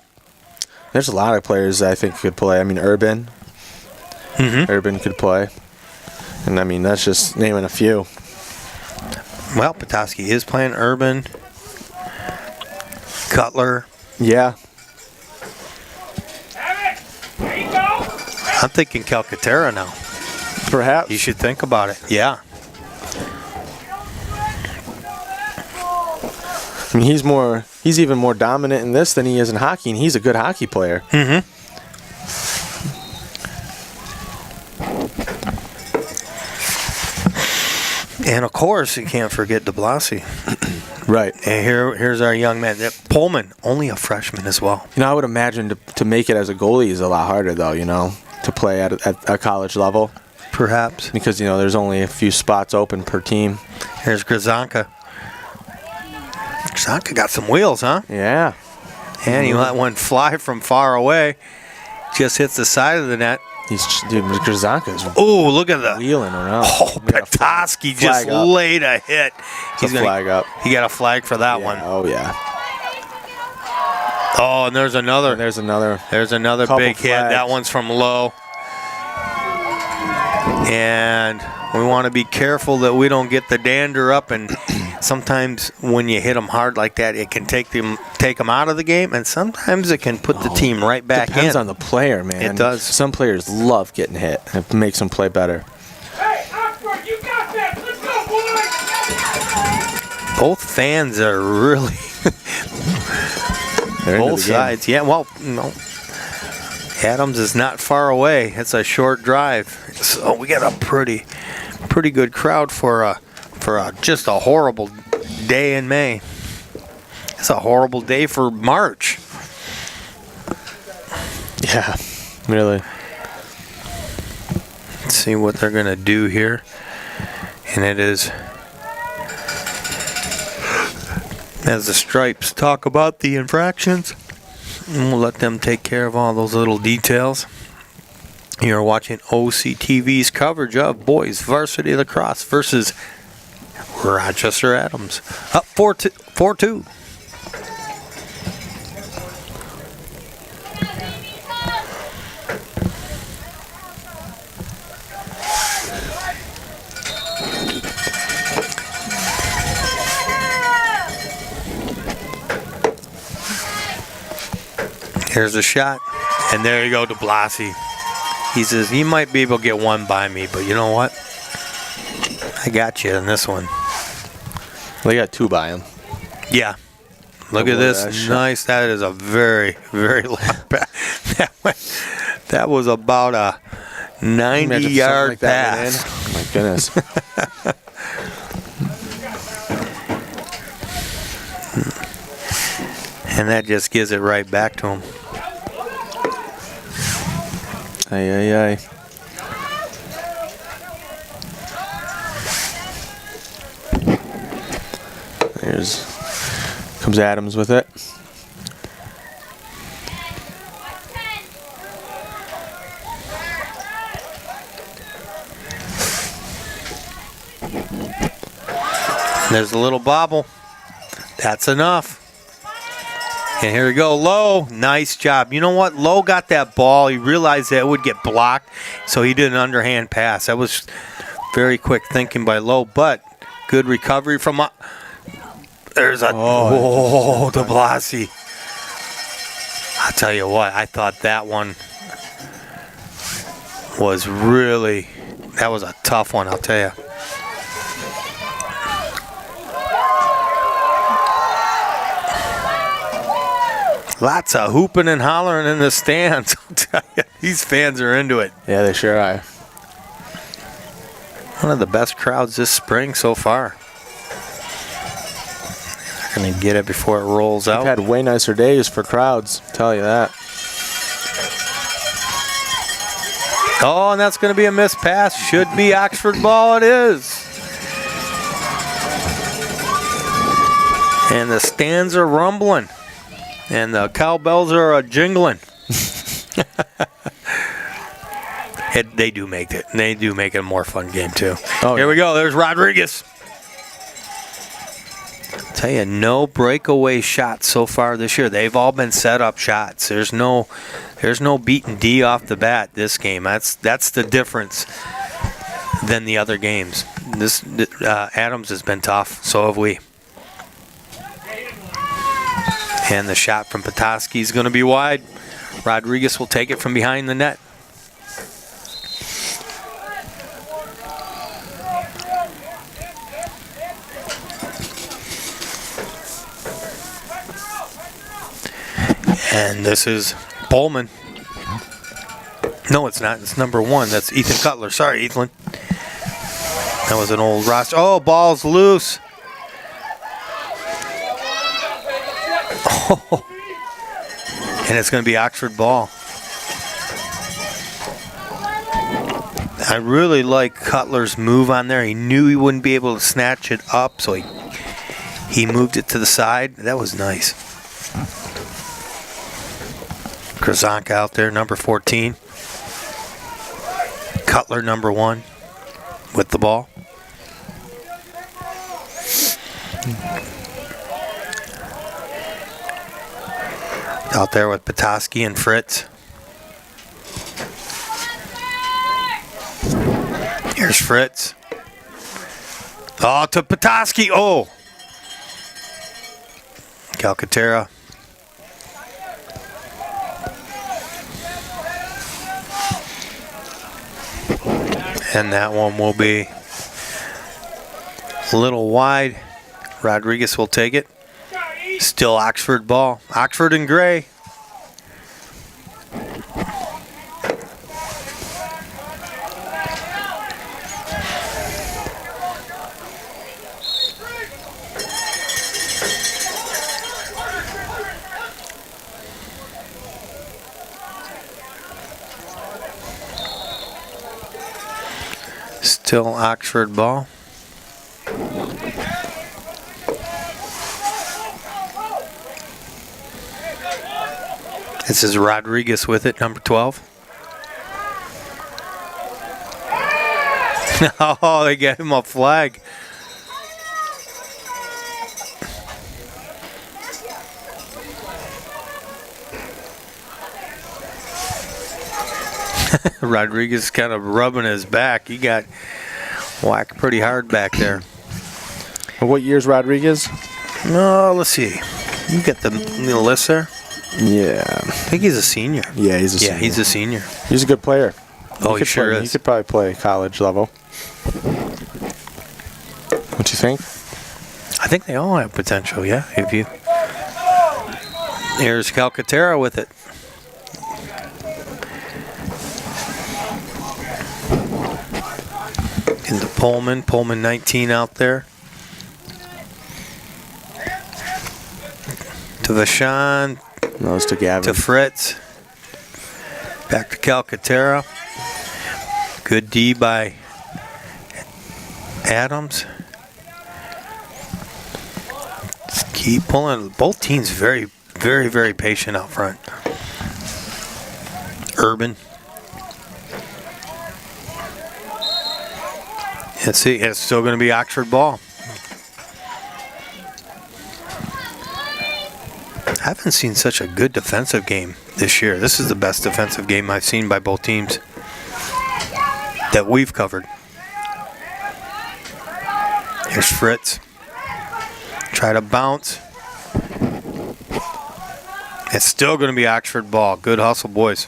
There's a lot of players I think could play. I mean, Urban. Urban could play. And, I mean, that's just naming a few. Well, Petoskey is playing Urban. Cutler. Yeah. I'm thinking Calcaterra now. Perhaps. You should think about it. Yeah. I mean, he's even more dominant in this than he is in hockey, and he's a good hockey player. And of course, you can't forget de Blasi. Right. And here's our young man. Pullman, only a freshman as well. You know, I would imagine to make it as a goalie is a lot harder, though, you know. to play at a college level. Perhaps. Because, there's only a few spots open per team. Here's Grzanka. Grzanka got some wheels, huh? Yeah. And he let one fly from far away. Just hits the side of the net. Grzanka's look at the wheeling around. Oh, Petoskey just laid a hit. He's gonna flag up. He got a flag for that one. Oh yeah. Oh, and there's another. There's another big hit. That one's from Lowe. And we want to be careful that we don't get the dander up. And sometimes when you hit them hard like that, it can take them out of the game, and sometimes it can put the team right back in. Depends on the player, man. It does. Some players love getting hit. It makes them play better. Hey, Oxford, you got that. Let's go, boys. Both fans are really both sides. Yeah, well, Adams is not far away. It's a short drive, so we got a pretty good crowd for just a horrible day in May. It's a horrible day for March. Yeah, really. Let's see what they're gonna do here, and it is as the Stripes talk about the infractions. And we'll let them take care of all those little details. You're watching OCTV's coverage of boys varsity lacrosse versus Rochester Adams. Up 4-2. Here's a shot, and there you go to Blasi. He says, he might be able to get one by me, but you know what? I got you in this one. They got two by him. Yeah. Look at this. Nice. That is a very, very long pass. That was about a 90-yard pass. Oh, my goodness. And that just gives it right back to him. Ay. Comes Adams with it. There's a little bobble. That's enough. And here we go, Lowe. Nice job. You know what? Lowe got that ball. He realized that it would get blocked, so he did an underhand pass. That was very quick thinking by Lowe, but good recovery from... There's a... de Blasi. I'll tell you what, I thought that one was really... That was a tough one, I'll tell you. Lots of hooping and hollering in the stands. I'll tell you, these fans are into it. Yeah, they sure are. One of the best crowds this spring so far. They're going to get it before it rolls out. We've had way nicer days for crowds, I'll tell you that. Oh, and that's going to be a missed pass. Should be Oxford ball. It is. And the stands are rumbling. And the cowbells are jingling. They do make it. They do make it a more fun game too. Oh, here we go. There's Rodriguez. Tell you, no breakaway shots so far this year. They've all been set up shots. There's no beating D off the bat this game. That's the difference than the other games. This Adams has been tough. So have we. And the shot from Petoskey is going to be wide. Rodriguez will take it from behind the net. And this is Bowman. No, it's not. It's number 1. That's Ethan Cutler. Sorry, Ethan. That was an old roster. Oh, ball's loose. Oh. And it's going to be Oxford ball. I really like Cutler's move on there. He knew he wouldn't be able to snatch it up, so he moved it to the side. That was nice. Krazanka out there, number 14. Cutler, number 1, with the ball. Out there with Petoskey and Fritz. Here's Fritz. Oh, to Petoskey. Oh. Calcaterra. And that one will be a little wide. Rodriguez will take it. Still Oxford ball. Oxford in gray. Still Oxford ball. This is Rodriguez with it, number 12. Oh, they gave him a flag. Rodriguez kind of rubbing his back. He got whacked pretty hard back there. What year's Rodriguez? No, let's see. You get the list there? Yeah. I think he's a senior. Yeah, he's a senior. Yeah, he's a senior. He's a good player. Oh, he sure is. He could probably play college level. What you think? I think they all have potential, yeah. If you. Here's Calcaterra with it. Into Pullman. Pullman 19 out there. To Vachon. No, it's to Gavin. To Fritz. Back to Calcaterra. Good D by Adams. Just keep pulling. Both teams very, very, very patient out front. Urban. Let's see, it's still going to be Oxford ball. I haven't seen such a good defensive game this year. This is the best defensive game I've seen by both teams that we've covered. Here's Fritz. Try to bounce. It's still going to be Oxford ball. Good hustle, boys.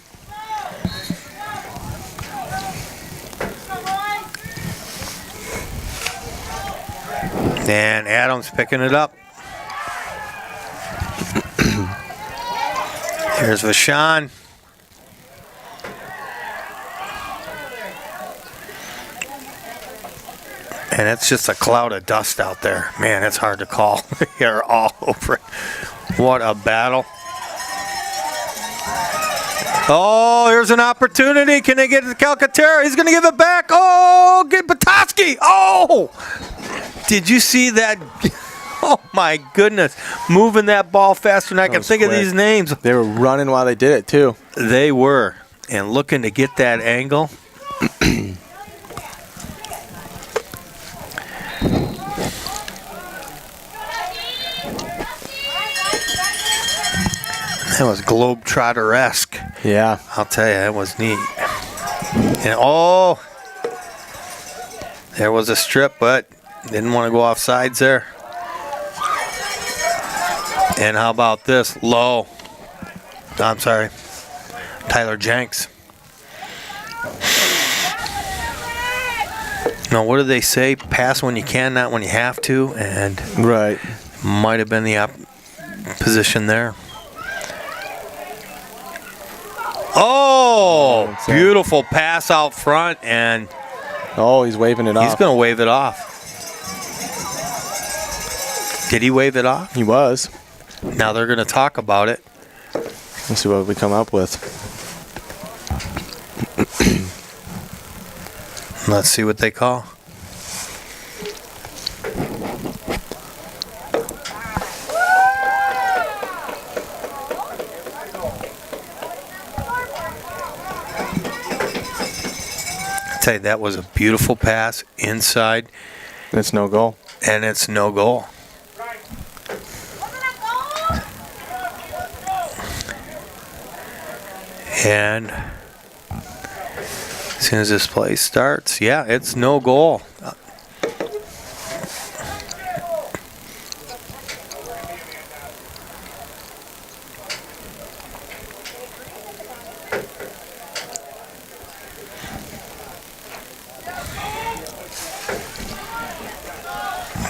And Adams picking it up. Here's Vachon. And it's just a cloud of dust out there. Man, it's hard to call. You're all over it. What a battle. Oh, here's an opportunity. Can they get it to Calcaterra? He's going to give it back. Oh, get Petoskey. Oh! Did you see that? Oh, my goodness. Moving that ball faster than I can think of these names. They were running while they did it, too. They were. And looking to get that angle. That was Globetrotter-esque. Yeah. I'll tell you, that was neat. And oh, there was a strip, but didn't want to go off sides there. And how about this? Low. I'm sorry. Tyler Jenks. Now, what do they say? Pass when you can, not when you have to. And right. Might have been the position there. Oh, beautiful pass out front, and oh, he's waving it off. He's going to wave it off. Did he wave it off? He was. Now they're going to talk about it. Let's see what we come up with. Let's see what they call. I tell you, that was a beautiful pass inside. It's no goal. And it's no goal. And as soon as this play starts, yeah, it's no goal.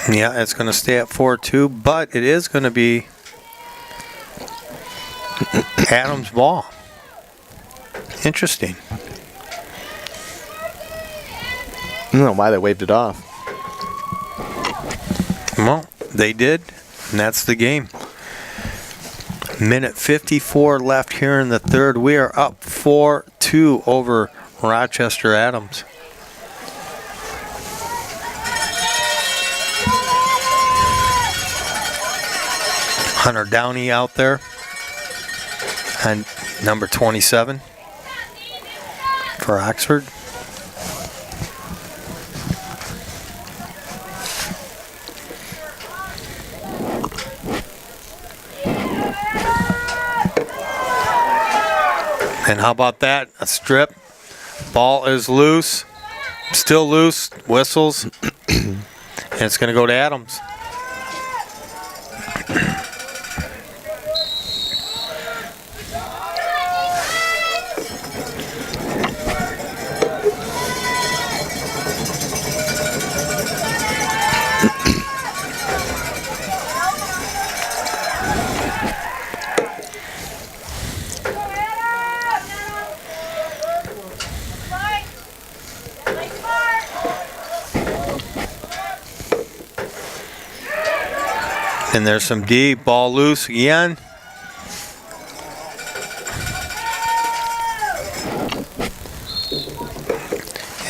Yeah, it's going to stay at 4-2, but it is going to be Adams' ball. Interesting. I don't know why they waved it off. Well, they did, and that's the game. Minute 54 left here in the third. We are up 4-2 over Rochester Adams. Hunter Downey out there, and number 27 for Oxford. And how about that? A strip. Ball is loose. Still loose. Whistles. And it's going to go to Adams. And there's some D. Ball loose again.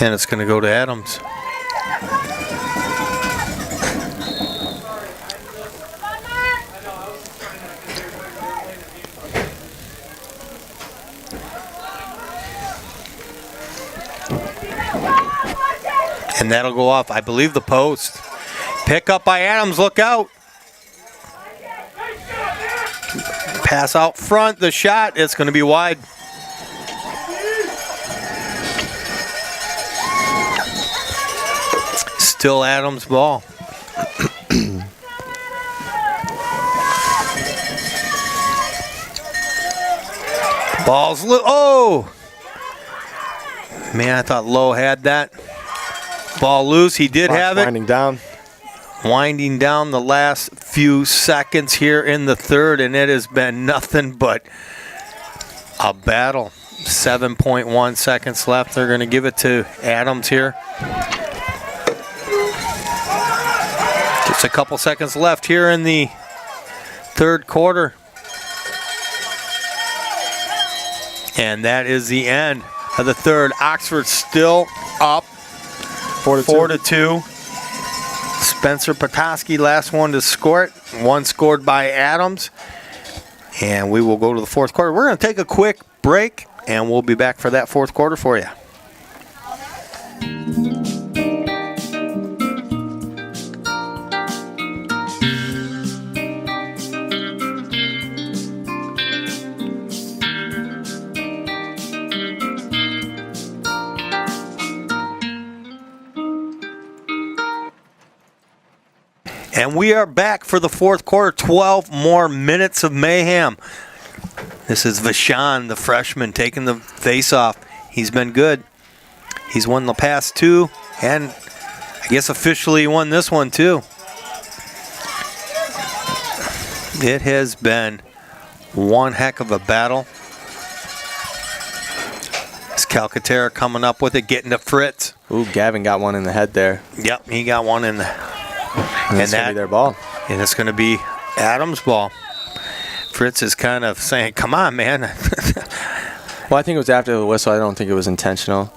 And it's going to go to Adams. And that'll go off, I believe, the post. Pick up by Adams. Look out. Pass out front, the shot, it's going to be wide. Still Adams' ball. Ball's oh! Man, I thought Lowe had that. Ball loose, he did have it. Winding down. Winding down the last few seconds here in the third, and it has been nothing but a battle. 7.1 seconds left. They're going to give it to Adams here. Just a couple seconds left here in the third quarter. And that is the end of the third. Oxford still up 4-2. Spencer Petoskey, last one to score it. One scored by Adams. And we will go to the fourth quarter. We're going to take a quick break, and we'll be back for that fourth quarter for you. And we are back for the fourth quarter. 12 more minutes of mayhem. This is Vashon, the freshman, taking the face-off. He's been good. He's won the past two, and I guess officially won this one too. It has been one heck of a battle. It's Calcaterra coming up with it, getting to Fritz. Ooh, Gavin got one in the head there. Yep, he got one in the... And that's going to be their ball. And it's going to be Adams' ball. Fritz is kind of saying, come on, man. Well, I think it was after the whistle. I don't think it was intentional.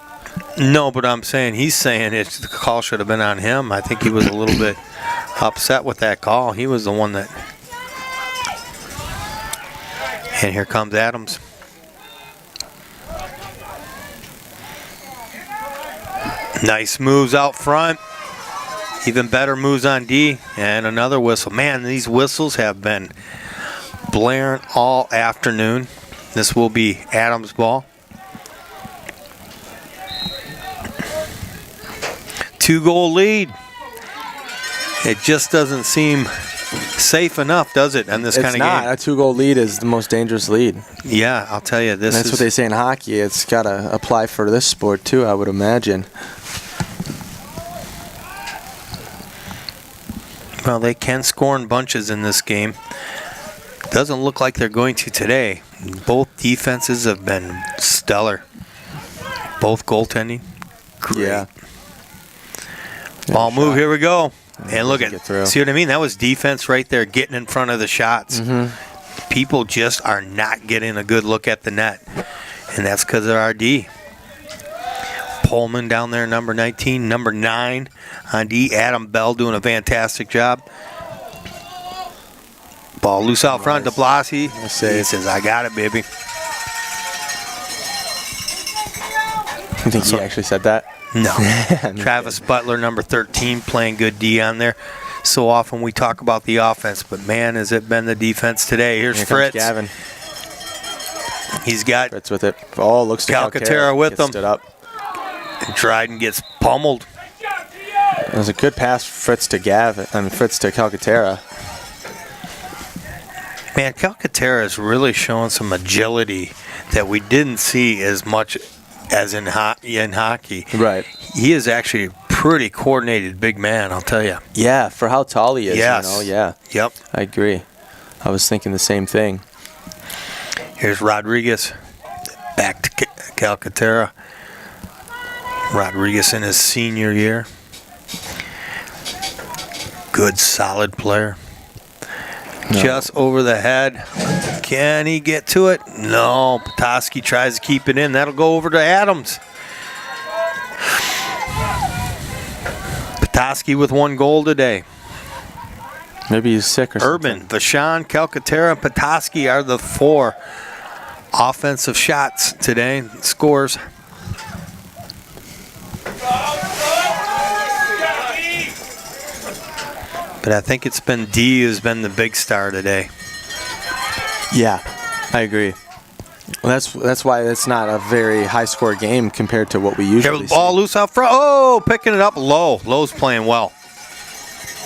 No, but I'm saying he's saying the call should have been on him. I think he was a little bit upset with that call. He was the one that. And here comes Adams. Nice moves out front. Even better moves on D. And another whistle. Man, these whistles have been blaring all afternoon. This will be Adams' ball. 2-goal lead. It just doesn't seem safe enough, does it, in this kind of game? It's not. A 2-goal lead is the most dangerous lead. Yeah, I'll tell you. That's what they say in hockey. It's got to apply for this sport, too, I would imagine. Well, they can score in bunches in this game. Doesn't look like they're going to today. Both defenses have been stellar. Both goaltending. Great. Yeah. Ball move, here we go. And look at, see what I mean? That was defense right there, getting in front of the shots. People just are not getting a good look at the net. And that's because of our D. Pullman down there, number 19. Number 9 on D. Adam Bell doing a fantastic job. Ball loose out front. DeBlasi. He says, I got it, baby. You think he actually said that? No. Travis Butler, number 13, playing good D on there. So often we talk about the offense, but man, has it been the defense today. Here's Fritz. Gavin. He's got Fritz with it. Oh, looks like Calcaterra with him. Stood up. And Dryden gets pummeled. It was a good pass, Fritz to Calcaterra. Man, Calcaterra is really showing some agility that we didn't see as much as in hockey. Right. He is actually a pretty coordinated big man, I'll tell you. Yeah, for how tall he is. Yes. You know? Yeah. Yep. I agree. I was thinking the same thing. Here's Rodriguez. Back to Calcaterra. Rodriguez in his senior year. Good, solid player. No. Just over the head. Can he get to it? No. Petoskey tries to keep it in. That'll go over to Adams. Petoskey with 1 goal today. Maybe he's sick or something. Urban, Vachon, Calcaterra, and Petoskey are the 4 offensive shots today. Scores. But I think it's been D who's been the big star today. Yeah, I agree. Well, that's why it's not a very high-score game compared to what we usually see. Ball loose out front. Oh, picking it up Lowe. Lowe's playing well.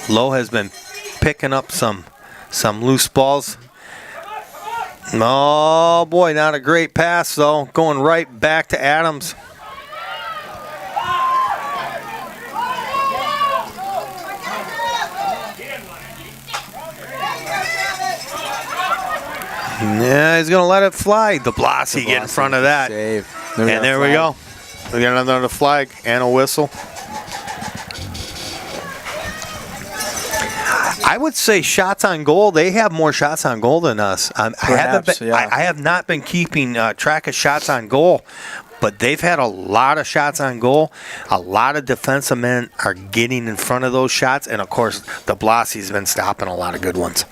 Lowe has been picking up some loose balls. Oh, boy, not a great pass, though. Going right back to Adams. Yeah, he's going to let it fly. DeBlasi get in front of that. Save. And there we go. We got another flag and a whistle. I would say shots on goal, they have more shots on goal than us. I have not been keeping track of shots on goal, but they've had a lot of shots on goal. A lot of defensive men are getting in front of those shots, and, of course, DeBlasi's been stopping a lot of good ones.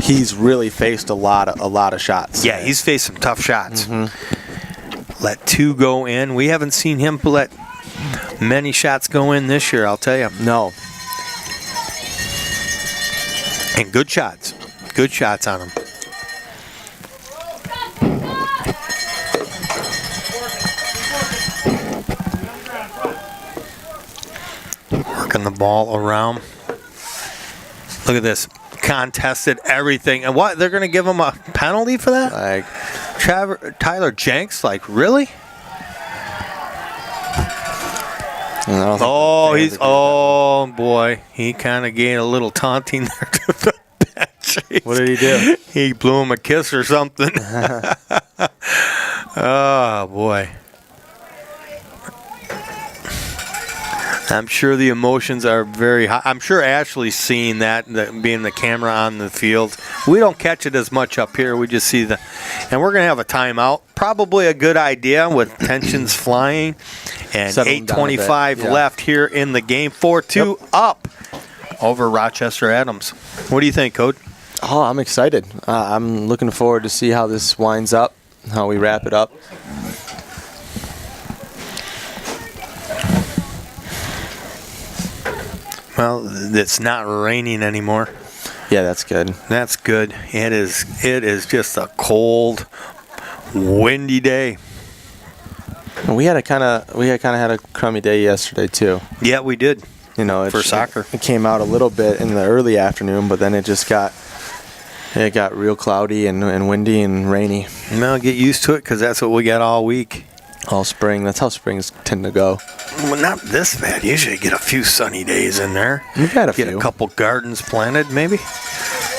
He's really faced a lot of shots. Yeah, he's faced some tough shots. Let 2 go in. We haven't seen him let many shots go in this year, I'll tell you. No. And good shots. Good shots on him. Working the ball around. Look at this. Contested everything. And what? They're going to give him a penalty for that? Like Tyler Jenks? Like, really? Oh, boy. He kind of gave a little taunting there to the bench. What did he do? He blew him a kiss or something. Oh, boy. I'm sure the emotions are very high. I'm sure Ashley's seeing that being the camera on the field. We don't catch it as much up here. We just see and we're going to have a timeout. Probably a good idea with tensions flying and 8:25 left here in the game. 4-2 up over Rochester Adams. What do you think, Coach? Oh, I'm excited. I'm looking forward to see how this winds up, how we wrap it up. Well, it's not raining anymore. Yeah, that's good. That's good. It is just a cold, windy day. We had kind of had a crummy day yesterday too. Yeah, we did. You know, for soccer. It came out a little bit in the early afternoon, but then it got real cloudy and windy and rainy. Well, get used to it because that's what we got all week. All spring. That's how springs tend to go. Well, not this bad. Usually you get a few sunny days in there. We've had a few. Get a couple gardens planted, maybe.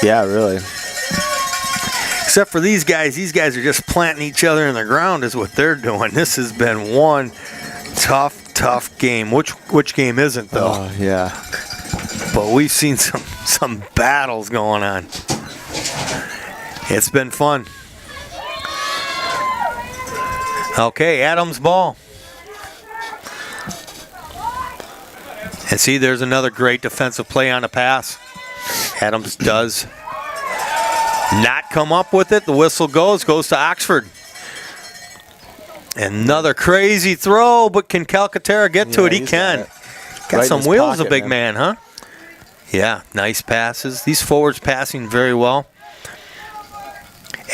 Yeah, really. Except for these guys. These guys are just planting each other in the ground is what they're doing. This has been one tough game. Which game isn't, though? Oh, yeah. But we've seen some battles going on. It's been fun. Okay, Adams ball. And see, there's another great defensive play on a pass. Adams does not come up with it. The whistle goes to Oxford. Another crazy throw, but can Calcaterra get to it? He can. Got some wheels, a big man, huh? Yeah, nice passes. These forwards passing very well.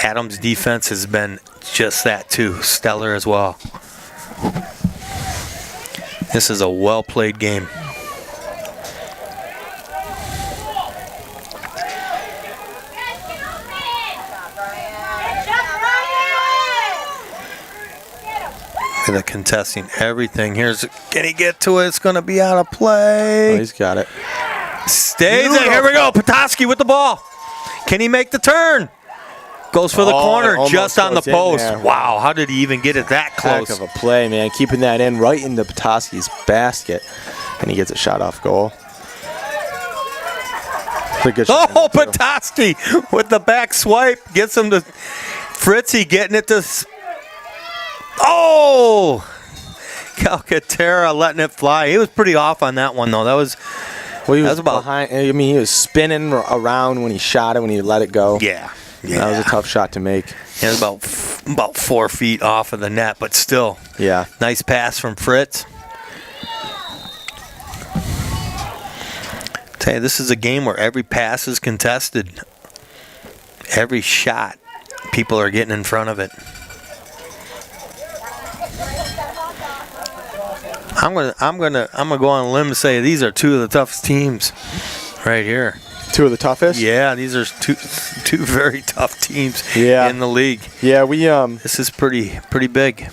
Adams' defense has been just that too, stellar as well. This is a well-played game. The contesting everything. Can he get to it? It's going to be out of play. Oh, he's got it. Stays in. Here we go. Petoskey with the ball. Can he make the turn? Goes for the corner, just on the post. Wow, how did he even get it that close? Heck of a play, man. Keeping that in right into Petoskey's basket. And he gets a shot off goal. Good shot. Oh, Petoskey with the back swipe. Gets him to Fritzy getting it to... Oh! Calcaterra letting it fly. He was pretty off on that one, though. That was... Well, he was about behind. I mean, he was spinning around when he shot it, when he let it go. Yeah. That was a tough shot to make. It was about 4 feet off of the net, but still. Yeah. Nice pass from Fritz. Tell you, this is a game where every pass is contested. Every shot, people are getting in front of it. I'm gonna go on a limb and say these are two of the toughest teams right here. Two of the toughest? Yeah, these are two very tough teams in the league. Yeah, we this is pretty big.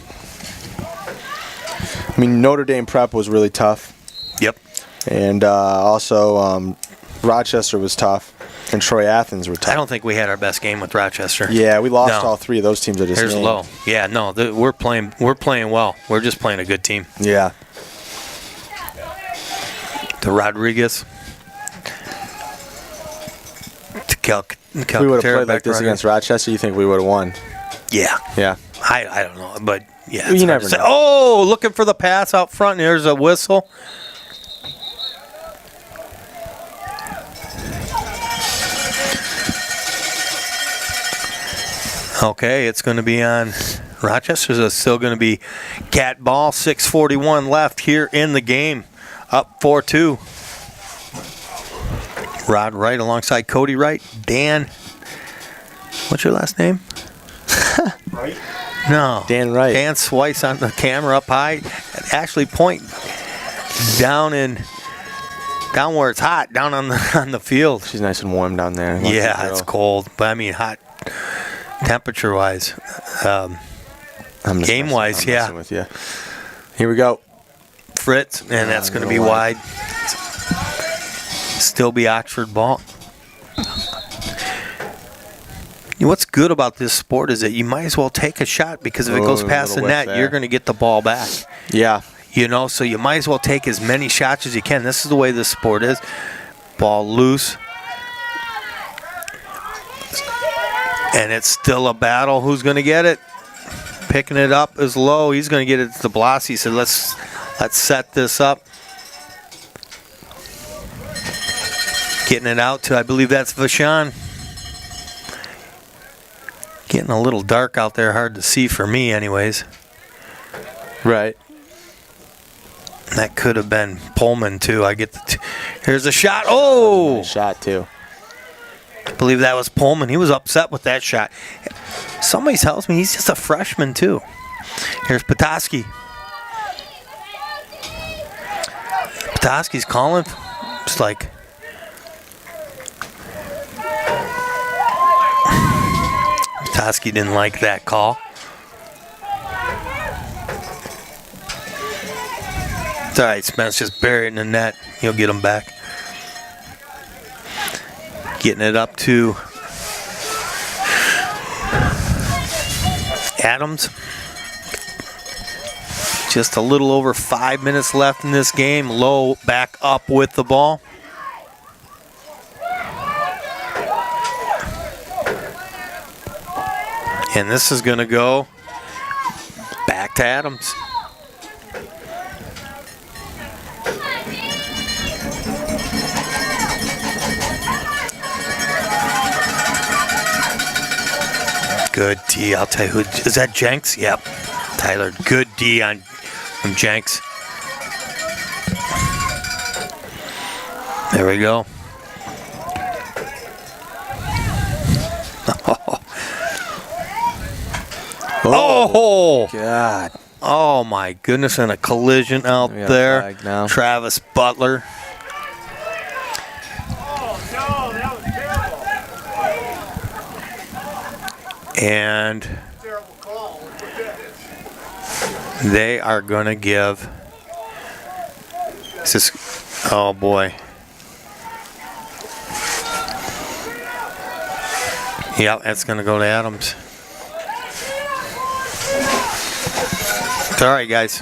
I mean, Notre Dame Prep was really tough. Yep. And also Rochester was tough, and Troy Athens were tough. I don't think we had our best game with Rochester. Yeah, we lost all three of those teams. Here's low. Yeah, no, we're playing well. We're just playing a good team. Yeah. To Rodriguez. If we would have played like this against Rochester, you think we would have won? Yeah. Yeah. I don't know, but yeah. You never know. Oh, looking for the pass out front. There's a whistle. Okay, it's going to be on Rochester's still going to be cat ball. 6:41 left here in the game. Up 4-2. Rod Wright alongside Cody Wright. Dan. What's your last name? Right? No. Dan Wright. Dan Swice on the camera up high. Ashley Point down where it's hot, down on the field. She's nice and warm down there. Yeah, it's cold, but I mean hot temperature-wise. Game-wise, yeah. With you. Here we go. Fritz, and that's going to be wide. Still be Oxford ball. What's good about this sport is that you might as well take a shot because if it goes past the net, you're going to get the ball back. Yeah. You know, so you might as well take as many shots as you can. This is the way this sport is. Ball loose. And it's still a battle. Who's going to get it? Picking it up is Lowe. He's going to get it to Blassie. He said, let's set this up. Getting it out to, I believe that's Vachon. Getting a little dark out there, hard to see for me anyways. Right. That could have been Pullman too. I get the here's a shot. Oh! Nice shot too. I believe that was Pullman. He was upset with that shot. Somebody tells me he's just a freshman too. Here's Petoskey. Petoskey's calling. It's like Petoskey didn't like that call. It's all right, Spence, just bury it in the net. He'll get him back. Getting it up to Adams. Just a little over 5 minutes left in this game. Lowe back up with the ball. And this is going to go back to Adams. Good D. I'll tell you who. Is that Jenks? Yep. Tyler. Good D from Jenks. There we go. Oh! God. Oh my goodness, and a collision out there. Travis Butler. And they are going to give this. Oh boy. Yeah, that's going to go to Adams. It's all right, guys.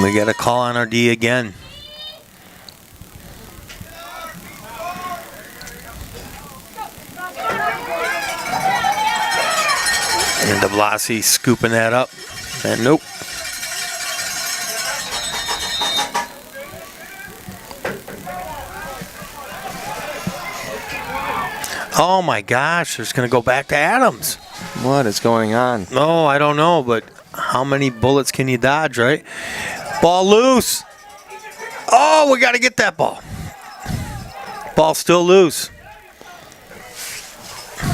We got a call on our D again. And DeBlasi scooping that up. And nope. Oh my gosh, it's going to go back to Adams. What is going on? No, I don't know, but how many bullets can you dodge, right? Ball loose. Oh, we got to get that ball. Ball still loose.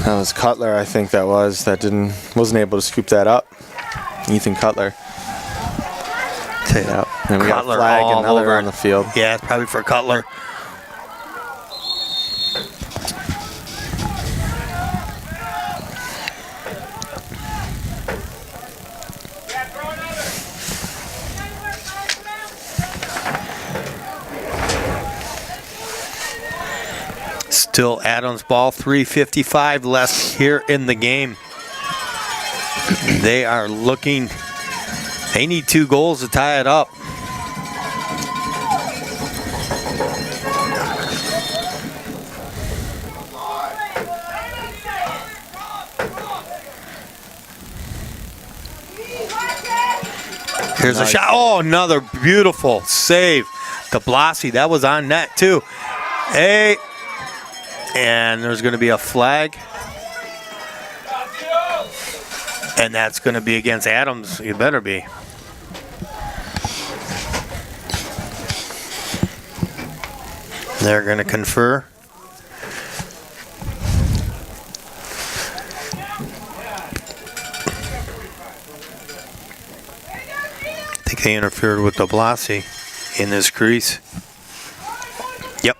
That was Cutler, I think that wasn't able to scoop that up. Ethan Cutler. Yeah. And we got a flag and now they're on the field. Yeah, it's probably for Cutler. Still Adams ball, 3:55 left here in the game. They are looking, they need 2 goals to tie it up. Here's a shot. Oh, another beautiful save. DeBlasi, that was on net too. Hey. And there's going to be a flag. And that's going to be against Adams. You better be. They're going to confer. I think they interfered with DeBlasi in this crease. Yep.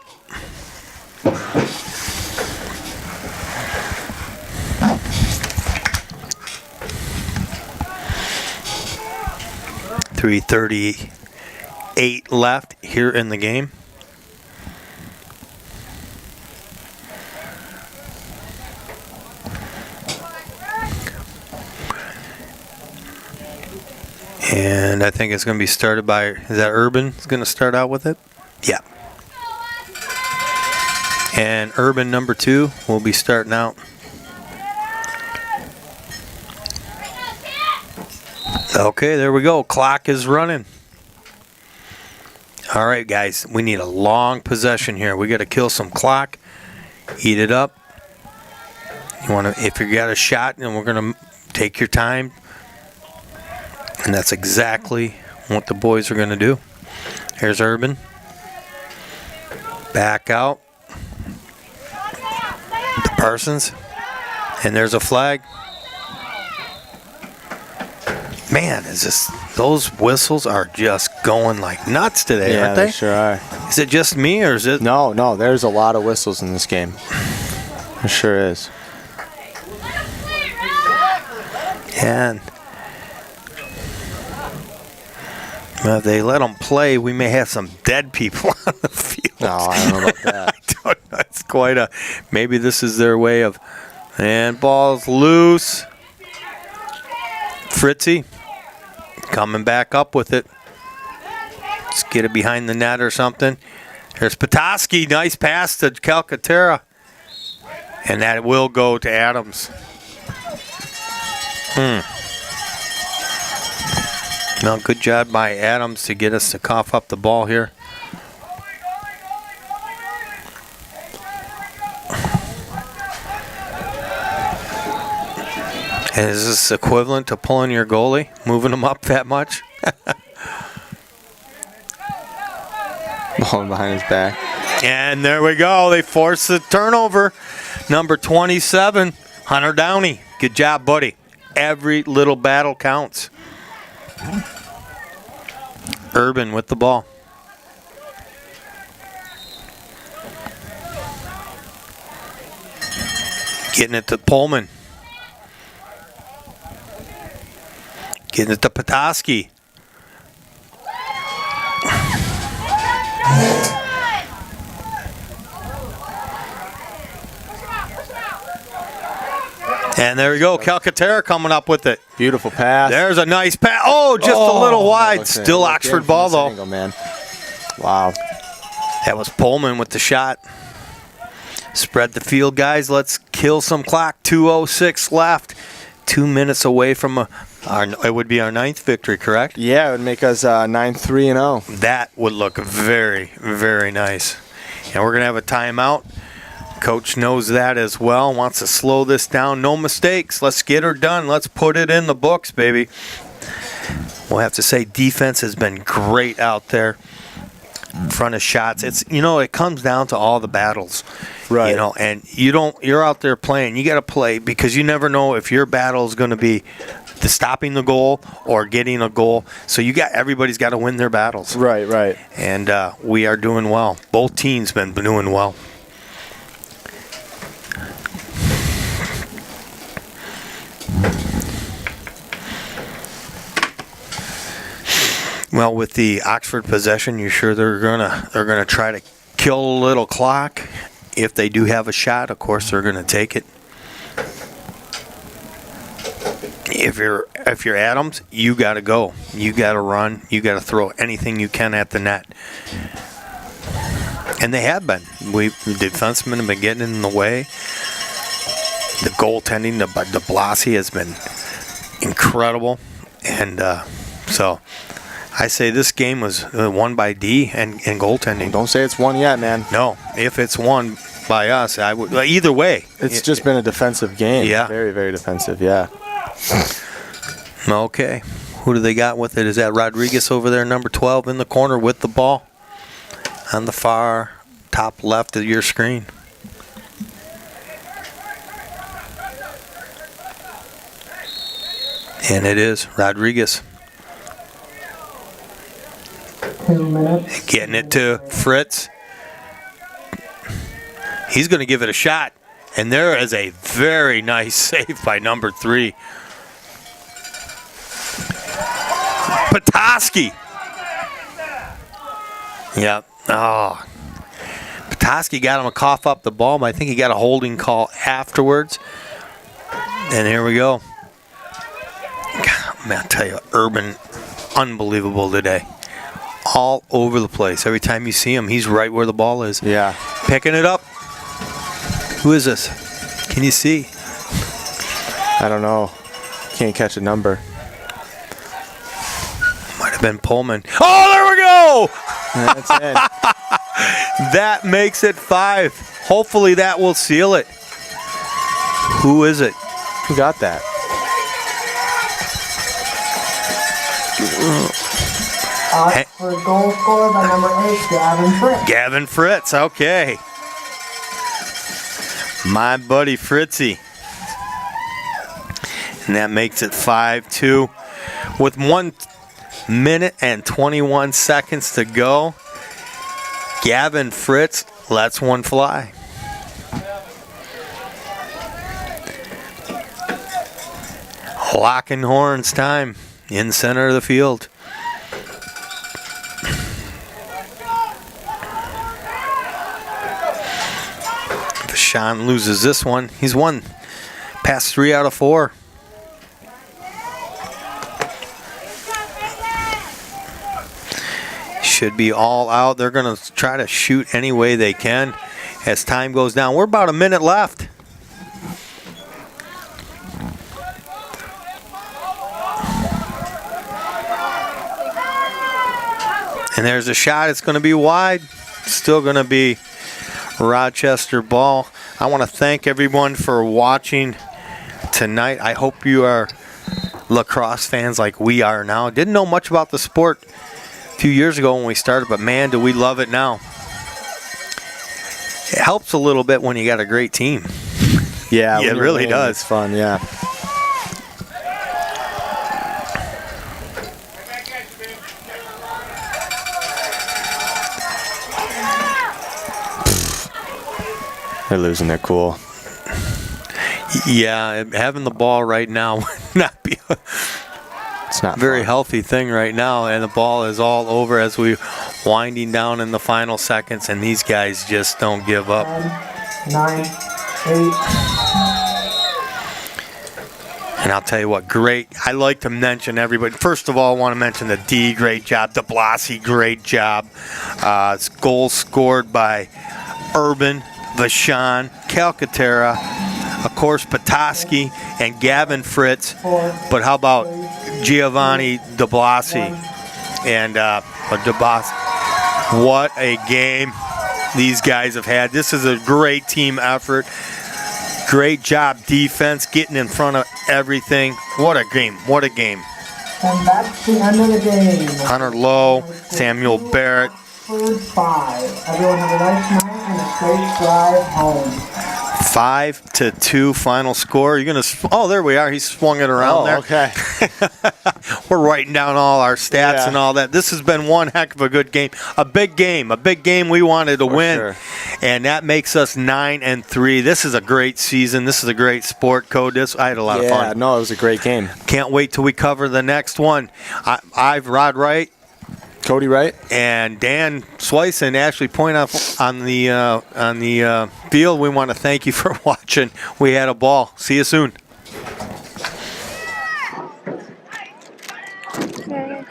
.338 left here in the game. And I think it's going to be started by, is that Urban is going to start out with it? Yeah. And Urban number 2 will be starting out. Okay, there we go. Clock is running. All right, guys, we need a long possession here. We got to kill some clock, eat it up. You want to, if you got a shot, and we're going to take your time. And that's exactly what the boys are going to do. Here's Urban. Back out. To Parsons. And there's a flag. Man, is this, those whistles are just going like nuts today, aren't they? Yeah, they sure are. Is it just me, or is it? No, there's a lot of whistles in this game. There sure is. And if they let them play, we may have some dead people on the field. No, I don't know about that. I don't know. It's quite a, maybe this is their way of, and ball's loose. Fritzy coming back up with it. Let's get it behind the net or something. There's Petoskey. Nice pass to Calcaterra. And that will go to Adams. Well, good job by Adams to get us to cough up the ball here. And is this equivalent to pulling your goalie, moving him up that much? Ball behind his back. And there we go. They force the turnover. Number 27, Hunter Downey. Good job, buddy. Every little battle counts. Urban with the ball. Getting it to Pullman. Getting it to Petoskey. And there we go. Calcaterra coming up with it. Beautiful pass. There's a nice pass. Oh, just a little wide. Still Oxford ball, though. Angle, man. Wow. That was Pullman with the shot. Spread the field, guys. Let's kill some clock. 2:06 left. 2 minutes away from it would be our 9th victory, correct? Yeah, it would make us 9-3-0. That would look very, very nice. And we're going to have a timeout. Coach knows that as well. Wants to slow this down. No mistakes. Let's get her done. Let's put it in the books, baby. We'll have to say defense has been great out there. In front of shots. It's, it comes down to all the battles. Right. And you're out there playing. You got to play because you never know if your battle is going to be the stopping the goal or getting a goal. So everybody's got to win their battles. Right. And we are doing well. Both teams been doing well. Well, with the Oxford possession, you sure they're gonna try to kill a little clock. If they do have a shot, of course they're gonna take it. If you're Adams, you got to go. You got to run. You got to throw anything you can at the net. And they have been. The defensemen have been getting in the way. The goaltending, the Blassie has been incredible, and so. I say this game was won by D and goaltending. Don't say it's won yet, man. No, if it's won by us, I would. Either way, it's just been a defensive game. Yeah, very, very defensive. Yeah. Okay, who do they got with it? Is that Rodriguez over there, number 12, in the corner with the ball on the far top left of your screen? And it is Rodriguez. 2 minutes. Getting it to Fritz. He's going to give it a shot. And there is a very nice save by number 3. Petoskey. Yep. Oh. Petoskey got him a cough up the ball, but I think he got a holding call afterwards. And here we go. God, man, I'll tell you, Urban unbelievable today. All over the place. Every time you see him, he's right where the ball is. Yeah. Picking it up. Who is this? Can you see? I don't know. Can't catch a number. Might have been Pullman. Oh, there we go! That's it. That makes it 5. Hopefully that will seal it. Who is it? Who got that? For goal scored by number 8, Gavin Fritz. Gavin Fritz, okay. My buddy Fritzy. And that makes it 5-2. With 1 minute and 21 seconds to go, Gavin Fritz lets one fly. Locking horns time in center of the field. Sean loses this one. He's won past 3 out of 4. Should be all out. They're going to try to shoot any way they can as time goes down. We're about a minute left. And there's a shot. It's going to be wide. Still going to be Rochester ball. I want to thank everyone for watching tonight. I hope you are LaCrosse fans like we are now. Didn't know much about the sport a few years ago when we started, but man, do we love it now. It helps a little bit when you got a great team. Yeah, it really does. It's fun, yeah. They're losing their cool. Yeah, having the ball right now would not be It's not very fun. healthy thing right now, and the ball is all over as we winding down in the final seconds, and these guys just don't give up. 10, 9, 8. And I'll tell you what, great. I like to mention everybody. First of all, I want to mention the D, great job. De Blasi, great job. Goals scored by Urban, Vashon, Calcaterra, of course, Petoskey, and Gavin Fritz. But how about Giovanni De Blasi and De Blasi? What a game these guys have had. This is a great team effort. Great job defense, getting in front of everything. What a game. What a game. And that's the end of the game. Hunter Lowe, Samuel Barrett. Third 5. Everyone have a nice night and a safe drive home. 5-2 final score. You're gonna. Oh, there we are. He swung it around there. Okay. We're writing down all our stats and all that. This has been one heck of a good game. A big game we wanted to win. Sure. And that makes us 9-3. This is a great season. This is a great sport, Code. I had a lot of fun. Yeah, no, it was a great game. Can't wait till we cover the next one. I've Rod Wright. Cody Wright and Dan Swyson actually point out on the field. We want to thank you for watching. We had a ball. See you soon. Okay.